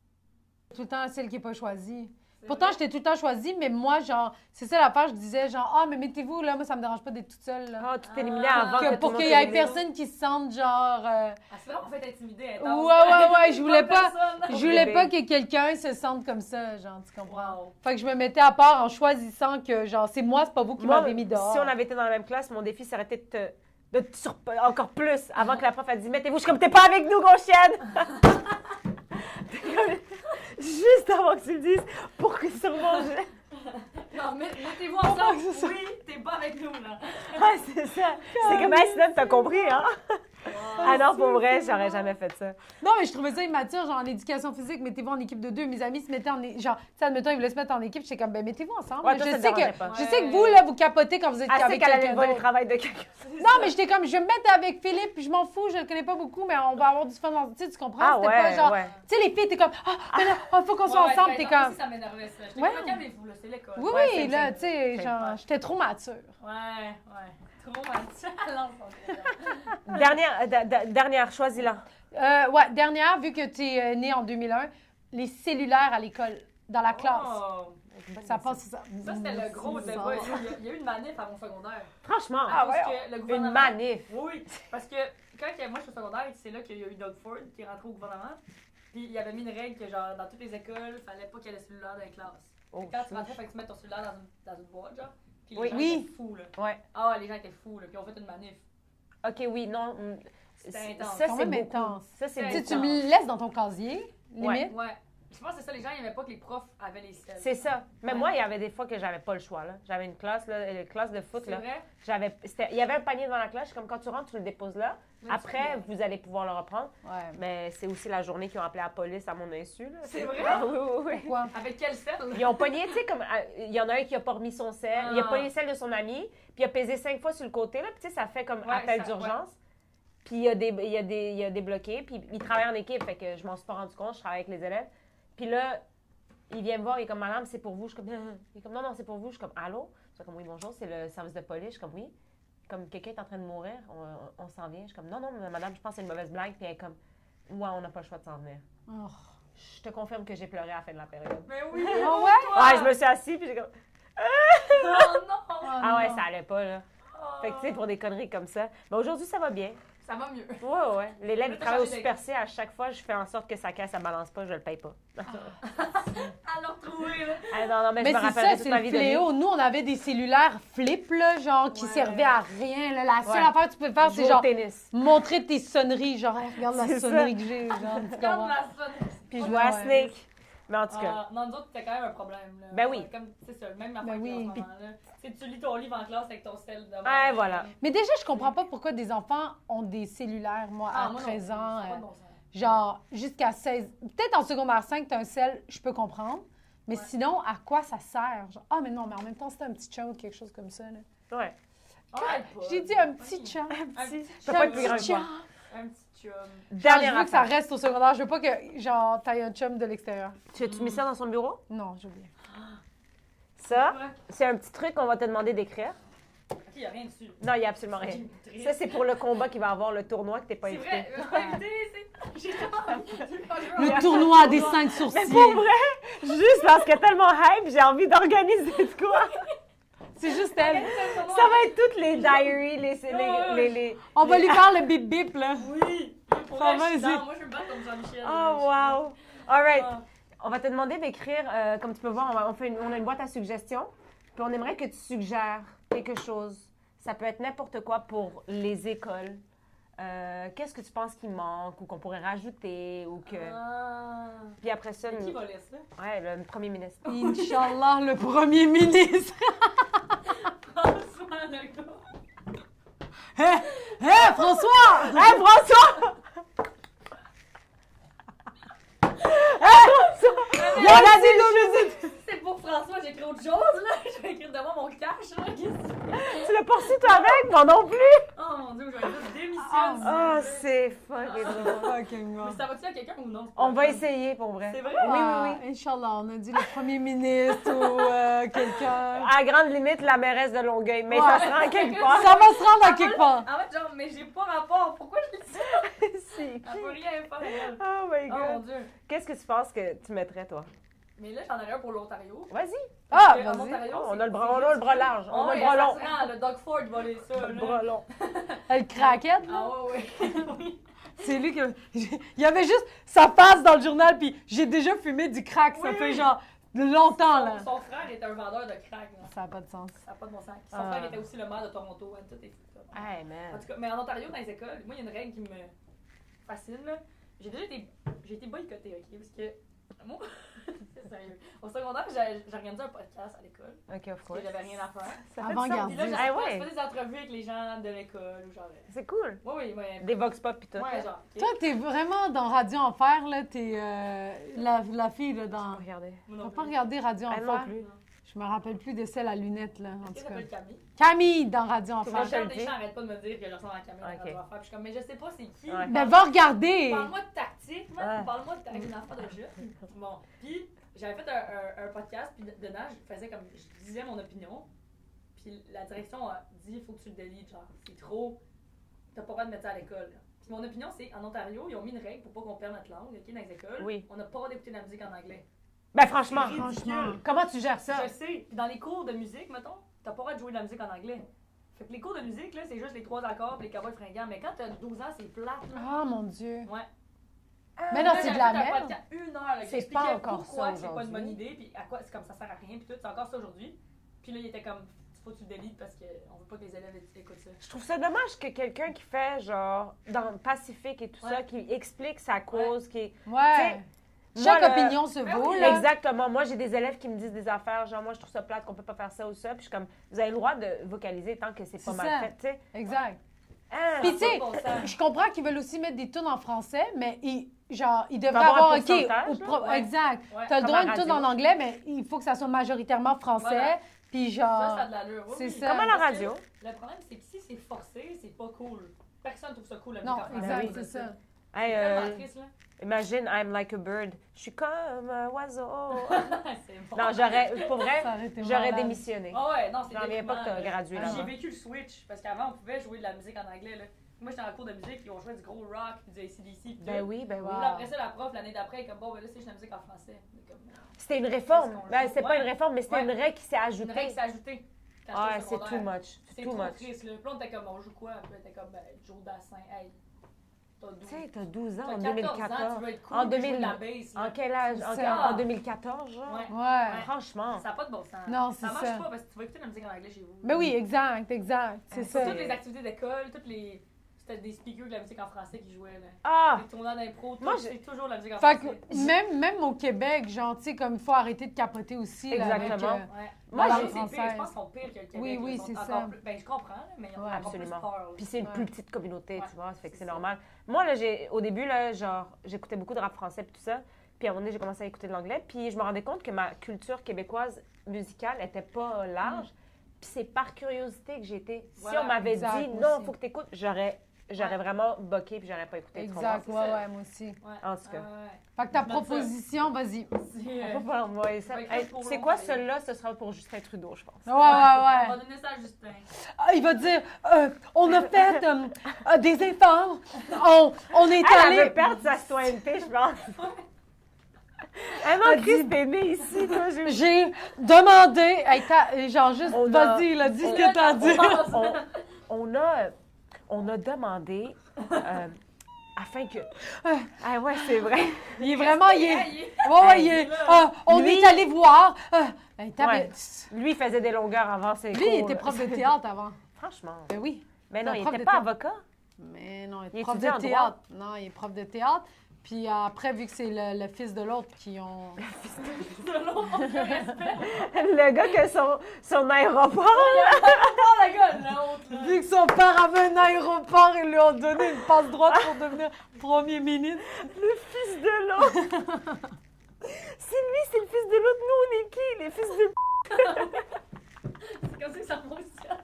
Tout le temps celle qui n'est pas choisie. C'est Pourtant, vrai. j'étais tout le temps choisie, mais moi, genre, c'est ça l'affaire, je disais, genre, ah, mais mettez-vous, là, moi, ça me dérange pas d'être toute seule, là. Ah, tout éliminé avant que, tout Pour le qu'il monde y ait t'élimine. personne qui se sente, genre. Ah, c'est vraiment fait intimider. Ouais, je voulais pas. Personne. Je voulais bébé. pas que quelqu'un se sente comme ça, genre, tu comprends? Wow. Fait que je me mettais à part en choisissant que, genre, c'est moi, c'est pas vous qui Moi, m'avez mis dehors. si on avait été dans la même classe, mon défi, ça aurait été de te encore plus avant que la prof a dit mettez-vous. Je suis comme t'es pas avec nous, grosse chienne! T'es comme- Juste avant que tu le dises, pour que sûrement je. Non, mettez-vous ensemble. Oui, t'es pas avec nous, là. Ah, c'est ça. C'est comme sinon, t'as compris, hein? Ah non, pour vrai, j'aurais jamais fait ça. Non, mais je trouvais ça immature, genre en éducation physique, mettez-vous en équipe de deux. Mes amis se mettaient en genre, tu sais, admettons, ils voulaient se mettre en équipe, j'étais comme, ben mettez-vous ensemble. Ouais, toi, ça je te sais dérangeait que, pas. je sais que vous, là, vous capotez quand vous êtes Ah, c'est avec qu'elle allait quelqu'un voler le d'autre. travail de quelqu'un. Non, mais j'étais comme, je vais me mettre avec Philippe, puis je m'en fous, je le connais pas beaucoup, mais on va avoir du fun. Tu sais, tu comprends? Ah C'était pas ouais, genre, ouais. tu sais, les filles, t'es comme, mais là, faut qu'on soit ensemble, t'es comme. Ça m'énervait, ça. J'étais Ouais. comme, calmez-vous, là, c'est l'école. Oui, Ouais, oui, c'est- là, c'est- tu sais, c'est genre, pas- j'étais trop mature. Ouais. Trop mature. Dernière, choisis-la. Ouais, dernière, vu que tu es né en 2001, les cellulaires à l'école, dans la classe. Oh. Ça passe, ça. Ça, c'était le gros débat. Il y a eu une manif à mon secondaire. Franchement, À cause ouais, que le une gouvernement... manif. Oui, parce que quand moi, je suis au secondaire, c'est là qu'il y a eu Doug Ford qui est rentré au gouvernement. Puis il avait mis une règle que, genre, dans toutes les écoles, il fallait pas qu'il y ait de cellulaire dans les classes. Oh, Quand tu rentrais, il fallait que tu mettes ton cellulaire dans une boîte, genre. Puis les Oui. gens Oui. étaient fous, là. Ouais. Ah, les gens étaient fous, là. Puis on fait une manif. OK, oui, non. C'était intense. Ça, Quand c'est même beaucoup. intense. Ça, c'est Tu sais, beaucoup. tu me laisses dans ton casier, Ouais. limite. Ouais. Je pense que c'est ça, les gens n'aimaient pas que les profs avaient les selles. C'est ça. Mais Ouais. moi, il y avait des fois que j'avais pas le choix. Là. J'avais une classe, là, une classe de foot. C'est Là. vrai? Il y avait un panier devant la classe. Comme quand tu rentres, tu le déposes là. Là, Après, vous allez pouvoir le reprendre. Ouais. Mais c'est aussi la journée qu'ils ont appelé la police à mon insu. Là. C'est vrai? Ah, oui, oui, oui. Pourquoi? Avec quelle selle? Ils ont pogné, tu sais, comme il y en a un qui a pas remis son sel, il a Ah. pogné celle de son ami, puis il a pesé 5 fois sur le côté, là, puis tu sais, ça fait comme Ouais, appel ça- d'urgence. Puis il y a débloqué, puis il travaille en équipe, fait que je m'en suis pas rendu compte, je travaille avec les élèves. Puis là, il vient me voir, il est comme, madame, c'est pour vous. Je suis comme, il est comme, non, c'est pour vous. Je suis comme, allô? Je suis comme, oui, bonjour, c'est le service de police. Je suis comme, oui. Comme, quelqu'un est en train de mourir, on s'en vient. Je suis comme, non, madame, je pense que c'est une mauvaise blague. Puis elle est comme, ouais, on n'a pas le choix de s'en venir. Oh. Je te confirme que j'ai pleuré à la fin de la période. Mais oui! Ah ouais? Ouais, je me suis assise, puis j'ai comme, Oh non! ah ouais, non. ça allait pas, là. Fait que, tu sais, pour des conneries comme ça. Mais aujourd'hui, ça va bien. Ça va mieux. Ouais. L'élève, Mais il t'as travaille au changé Super C. À chaque fois, je fais en sorte que sa caisse, ça balance pas, je le paye pas. À le retrouver, là. Ah, non, mais Mais je me c'est rappellerai ça, toute c'est ma le vie de lui. fléau. Nous, on avait des cellulaires flip, là, genre, qui Ouais. servaient à rien. Là. La seule Ouais. affaire que tu pouvais faire, c'est Jouer au genre tennis. montrer tes sonneries. Genre, hey, regarde la C'est ça. sonnerie que j'ai. Genre, tu Regarde comprends? ma sonne. Puis jouer à Ouais. Snake. Mais en tout cas. Non, nous autres, c'était quand même un problème. Là. Ben oui. Comme, c'est ça, même ma Ben famille oui. en ce moment-là. Tu lis ton livre en classe avec ton sel devant. Ouais, voilà. Mais déjà, je comprends pas pourquoi des enfants ont des cellulaires, moi, à moi non 13 plus, ans. ça a pas de bon sens. Genre, jusqu'à 16. Peut-être en secondaire 5, t'as un sel, je peux comprendre. Mais Ouais. sinon, à quoi ça sert? Genre, ah, mais non, mais en même temps, c'était un petit chum ou quelque chose comme ça. Là. Ouais. Arrête pas. J'ai dit un petit chum. Un petit Ça peut pas être chum. plus grand que moi. Un petit chum. Genre, Dernière je veux que ça affaire. reste au secondaire. Je veux pas que, genre, t'ailles un chum de l'extérieur. Tu as-tu mis ça dans son bureau? Non, j'ai oublié. Ça, Ouais. c'est un petit truc qu'on va te demander d'écrire. Ok, il n'y a rien dessus. Non, il n'y a absolument rien. Ça, c'est pour le combat qui va avoir le tournoi que t'es pas C'est invité. vrai, je suis pas invitée, c'est. J'ai tellement envie. Le tournoi des 5 sourcils. Mais pour vrai, juste parce que tellement hype, j'ai envie d'organiser de quoi. C'est juste elle. Ça va être toutes les diaries, les... On va lui faire le bip bip, là. Oui! Pour Ça vrai, va, je suis vas-y. down. Moi, je veux me battre comme Jean-Michel. Oh, wow! All right. Ah. On va te demander d'écrire, comme tu peux voir, on a une boîte à suggestions. Puis on aimerait que tu suggères quelque chose. Ça peut être n'importe quoi pour les écoles. Qu'est-ce que tu penses qu'il manque ou qu'on pourrait rajouter ou que... Ah. Puis après ça, Qui nous... va lire ça? Ouais, le premier ministre. Inch'Allah, le premier ministre. François Legault. Hé, François! Hey, François! Il a dit C'est pour François, j'écris autre chose, là. Je vais écrire devant mon cash, là. Qu'est-ce que c'est? Tu l'as pas reçu toi avec? Moi non plus! Oh mon dieu, je vais dire démissionne. Oh, c'est fucking drôle. Fucking Mais ça va-tu à quelqu'un ou non? On va essayer, pour vrai. C'est vrai? Oui. Inch'Allah, on a dit le premier ministre ou quelqu'un. À grande limite, la mairesse de Longueuil. Mais Ouais. ça se rend quelque part. Ça va se rendre à quelque part. En fait, genre, mais j'ai pas rapport. Pourquoi je dis ça? Si. Elle peut rien faire, elle. Oh my Oh mon God. dieu. Qu'est-ce que tu penses que tu mettrais, toi? Mais là, j'en aurais un pour l'Ontario. Vas-y. Ah, Parce que en vas-y. Ontario, Oh, on c'est- a le bras, c'est on a le bras ridicule. large. On a Ouais, le bras long. ça se rend, le Doug Ford va aller ça. Le là. bras long. Elle craquette, là. Ah ouais, ouais. Oui. C'est lui que. Il y avait juste sa face dans le journal, puis j'ai déjà fumé du crack. Ça Oui, fait oui. genre longtemps, là. Son frère était un vendeur de crack. Là. Ça n'a pas de sens. Ça n'a pas de bon sens. Son Ah. frère était aussi le maire de Toronto. Hein, tout est fou. Hey, En man. tout cas, mais en Ontario, dans les écoles, moi, il y a une règle qui me fascine. Là. J'ai été boycottée, OK? Parce que, moi, c'est sérieux. Au secondaire, j'ai organisé un podcast à l'école. OK, of Parce course. que j'avais rien à faire. Ça fait Avant-garde. Puis là, du j'avais sens. Ah pas ouais. fait des entrevues avec les gens de l'école ou genre. C'est cool. Oui, oui, Des vox pop pis tout. Ouais, genre. OK. Toi, t'es vraiment dans Radio Enfer, là. T'es la fille, là, dans. Regardez. Moi T'as non pas plus. regardé Radio Ah, non Enfer? plus. Je me rappelle plus de celle à lunettes, là, en Est-ce tout qu'elle cas. s'appelle Camille? Camille dans Radio Moi, Enfer. je te le Charles dis. Deschamps arrête pas de me dire que je ressemble à Camille Ok. dans Radio Enfer. Puis je suis comme, mais je sais pas c'est qui. Ouais. Ben, va regarder! Parle-moi de tactique, man. Ouais. Parle-moi de tactique, une affaire de jeu. Bon, puis j'avais fait un podcast, puis dedans, je faisais comme, je disais mon opinion. Puis la direction a dit, il faut que tu le délites, genre, c'est trop, t'as pas le droit de mettre ça à l'école. Puis mon opinion, c'est, en Ontario, ils ont mis une règle pour pas qu'on perde notre langue, ok, dans les écoles. Oui. On n'a pas le droit d'écouter de la musique en anglais. Ben, franchement. C'est ridicule. Franchement. Comment tu gères ça? Je sais. Puis dans les cours de musique, mettons, t'as pas le droit de jouer de la musique en anglais. Fait que les cours de musique, là, c'est juste les 3 accords pis les cowboys fringants. Mais quand t'as 12 ans, c'est plate, là. Ah, mon Dieu. Ouais. Mais non, Là, c'est j'avais de la fait un merde. podcast 1 heure, là, qui C'est expliquait pas encore pourquoi ça c'est pas une bonne aujourd'hui. idée, puis à quoi c'est comme ça sert à rien, puis tout. C'est encore ça aujourd'hui. Puis là, il était comme, faut que tu le délites parce qu'on veut pas que les élèves écoutent ça. Je trouve ça dommage que quelqu'un qui fait, genre, dans le Pacifique et tout Ouais. ça, qui explique sa cause, qui... Ouais. Moi, Chaque le- opinion se Ben vaut, oui, là. Exactement. Moi, j'ai des élèves qui me disent des affaires, genre, moi, je trouve ça plate qu'on peut pas faire ça ou ça. Puis je suis comme, vous avez le droit de vocaliser tant que c'est pas C'est mal ça. fait, tu sais. Exact. Ah, Puis, tu sais, Ça a pas de bon sens. je comprends qu'ils veulent aussi mettre des tunes en français, mais ils devraient avoir un avoir, OK, pourcentage, là. Ouais. exact. Ouais. T'as le Comme droit à à une tune radio. en anglais, mais il faut que ça soit majoritairement français. Voilà. Puis Ça, genre, ça a de l'allure. Oui, c'est oui. ça. Comme à la Parce que radio. Le problème, c'est que si c'est forcé, c'est pas cool. Personne trouve ça cool, la non, musique en français. exact, oui. c'est ça. Hey, C'est tellement triste, là. imagine, I'm like a bird. Je suis comme un oiseau. C'est bon. Non, j'aurais, pour vrai, Ça aurait été j'aurais malade. démissionné. Ah ouais, non, c'est J'en reviens pas que t'as déprimant, là. gradué Ah, là-bas. j'ai vécu le switch, parce qu'avant, on pouvait jouer de la musique en anglais, là. Moi, j'étais en cours de musique, ils ont joué du gros rock, puis du AC/DC, puis Ben tout. oui, ben oui. Puis là, après ça, la prof, l'année d'après, elle est comme, bon, ben là, c'est juste la musique en français. On est comme, C'était une réforme. Qu'est-ce qu'on Ben, joue? c'est pas Ouais. une réforme, mais c'était Ouais. une règle qui s'est une ajoutée. règle s'est ajoutée. quand Ah, j'étais au c'est too secondaire. much. C'est C'est too trop much. triste, là. Puis là, on était comme, on joue quoi? Puis là, on était comme, ben, Joe Dassin, hey, t'as 12. Tu sais, t'as 12 ans T'as en 14 ans, 2014. tu veux être cool, En puis jouer 2000. de la bass, là. En quel âge? C'est ça. En 2014, genre? Ouais. Ouais. Franchement. Ça n'a pas de bon sens. Non, ça c'est marche ça. pas parce que tu vas écécouter de la musique en anglais chez vous. Ben oui, exact, exact. C'est Ah, ça. Toutes les activités d'école, toutes les. c'était des speakers de la musique en français qui jouaient. Là. Ah! Les tournois d'impro, Moi, c'est toujours de la musique en Fait français. que même au Québec, genre, tu sais, comme il faut arrêter de capoter aussi. Là, avec, Exactement. Ouais. Moi, Moi, j'ai- c'est pire. Je pense qu'ils sont pires que le Québec. Oui, oui, Ils sont c'est encore ça. plus- Ben, je comprends, là, mais ils ont Ouais, encore plus absolument. peur. là. Puis c'est une Ouais. plus petite communauté, Ouais, tu vois, ça fait que c'est c'est ça. normal. Moi, là, au début, là, genre, j'écoutais beaucoup de rap français puis tout ça. Puis à un moment donné, j'ai commencé à écouter de l'anglais. Puis je me rendais compte que ma culture québécoise musicale était pas large. Puis c'est par curiosité que j'ai été. Si Voilà, on m'avait exact, dit, moi non, aussi. faut que tu écoutes, j'aurais vraiment boqué puis j'aurais pas écouté. tu Exact, comprends? ouais, c'est ça. ouais, moi aussi. Ouais. En tout cas. Fait que ta Je note ça. proposition, vas-y. C'est, On va pas l'envoyer ça. Ouais, Hey, pour c'est long, quoi allez. celui-là? Ce sera pour Justin Trudeau, je pense. Ouais, On ouais, va ouais. donner ça à Justin. Ah, il va dire, on a fait des efforts, on est Elle veut allé... perdre sa citoyenneté, je pense. Elle Elle non, Chris, dit- t'es né ici, toi. J'ai demandé, hey, genre juste, On a- vas-y, là, dis ce on que a- t'as dit. On a demandé afin que. Ah ouais, c'est vrai. Il est vraiment, il est... Ouais, Ouais, ouais, Hey, il est... là. on Lui- est allé voir... hey, Ouais. Lui, il faisait des longueurs avant ses Lui, il cours, était là. prof de théâtre avant. Franchement. Ben oui. Mais non, un il prof était de pas théâtre. avocat. Mais non, il Il est prof étudiait de en droit. théâtre. Non, il est prof de théâtre. Puis après, vu que c'est le fils de l'autre qui ont... Le gars que son aéroport. Oh la gueule, la honte, là. Vu que son père avait un aéroport, ils lui ont donné une passe droite pour devenir premier ministre. Le fils de l'autre. Si lui, c'est le fils de l'autre, nous, on est qui? Les fils de. C'est comme ça que ça fonctionne.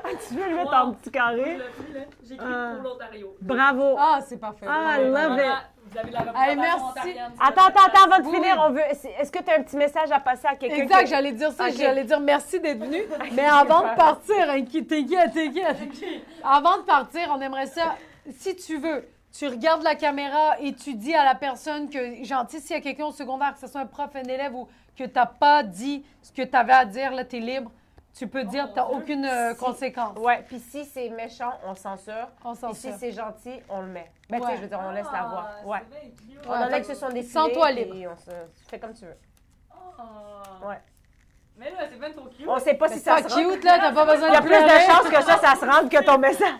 Ah, tu veux le mettre Wow. en petit carré? Je l'ai pris, là. J'ai écrit Ah. pour l'Ontario. Bravo. Ah, c'est parfait. Ah, Ouais, I love ouais. it. Vous avez de la Hey, représentation merci. ontarienne. Attends, avant de Oui. finir, on veut. Est-ce que tu as un petit message à passer à quelqu'un? Exact, qui- j'allais dire ça. Ok. J'allais dire merci d'être venu. Mais avant de partir, hein, t'inquiète. Avant de partir, on aimerait ça, si tu veux, tu regardes la caméra et tu dis à la personne que, genre, tu sais, s'il y a quelqu'un au secondaire, que ce soit un prof, un élève ou que t'as pas dit ce que tu avais à dire, là, t'es libre. Tu peux dire, t'as aucune conséquence. Ouais, puis si c'est méchant, on censure. On s'en Puis si sort. c'est gentil, on le met. Ben, tu Ouais. sais, je veux dire, on laisse la voix. Ouais. On Ouais, en a fait qui se sont défilés. sens-toi puis libre. On se fais comme tu veux. Ouais. Ouais. Mais là, c'est bien trop cute. On sait pas Mais si c'est ça pas se rend. cute, là, t'as pas besoin Il y a de plus de pleurer. chances que ça se rende que ton message.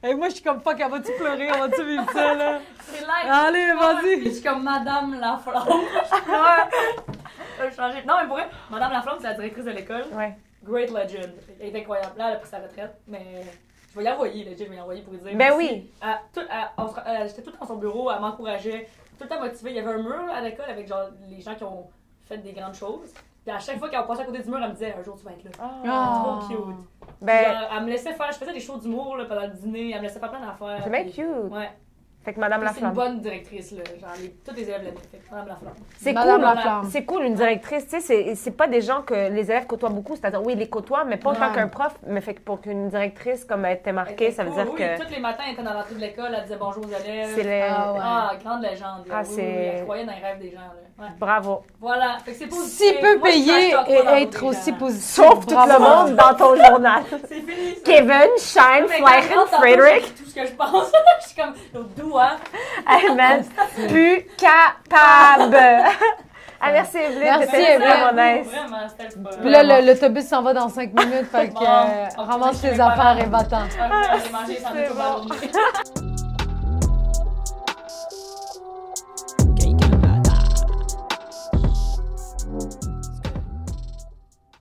Et moi, je suis comme, fuck, elle va-tu pleurer? On va-tu vivre ça, là? C'est live. Allez, vas-y. Puis je suis comme Madame Laflamme. Je vais changer. Non, mais pour vrai, Madame Laflamme, c'est la directrice de l'école. Ouais. Great legend. Elle est incroyable. Là, elle a pris sa retraite, mais je vais y envoyer, legit, je vais y envoyer pour lui dire. Ben merci. oui. J'étais tout le temps dans son bureau, elle m'encourageait, tout le temps motivée. Il y avait un mur là, à l'école avec genre les gens qui ont fait des grandes choses. Puis à chaque fois qu'elle passait à côté du mur, elle me disait un jour tu vas être là. Ah. Trop cute. Ben, Genre, elle me laissait faire, je faisais des shows d'humour là, pendant le dîner, elle me laissait faire plein d'affaires. c'est bien puis- cute. Ouais. Fait que Madame Puis c'est une Laflamme. bonne directrice, là. Genre, tous les élèves l'aimaient. Fait que Madame Laflamme. C'est Madame cool, Laflamme. c'est cool, une directrice, tu sais, c'est pas des gens que les élèves côtoient beaucoup, c'est-à-dire, oui, ils les côtoient, mais pas autant Ouais. qu'un prof, mais fait que pour qu'une directrice, comme elle t'ait Elle marqué, était ça veut cool. dire Oui, que tous les matins, elle était dans l'entrée de l'école, elle disait bonjour aux élèves. c'est les... Ah ouais. Ah, grande légende. là. Ah, Oui, c'est- oui, elle croyait dans les rêves des gens. Là. Ouais. Bravo. Voilà. Fait que c'est positif. S'il peut Moi, je payer crache pas et dans le dos être des aussi gens. positif. Sauf tout le monde dans ton journal. C'est fini. ça. Kevin, Shine, Mais quand je Fleichen, rentre dans Frederick. tout ce que je pense, je suis comme, doux, hein. Hey, man, plus capable. Ah, merci, Evelyne. Merci, C'était Evelyne. vraiment nice. Vraiment, c'était le fun. Puis là, l'autobus s'en va dans 5 minutes, fait que Bon, on ramasse retourne chez tes mes affaires parents. et va-t'en. Ouais, vous allez manger sans C'est doute bon. toute la journée.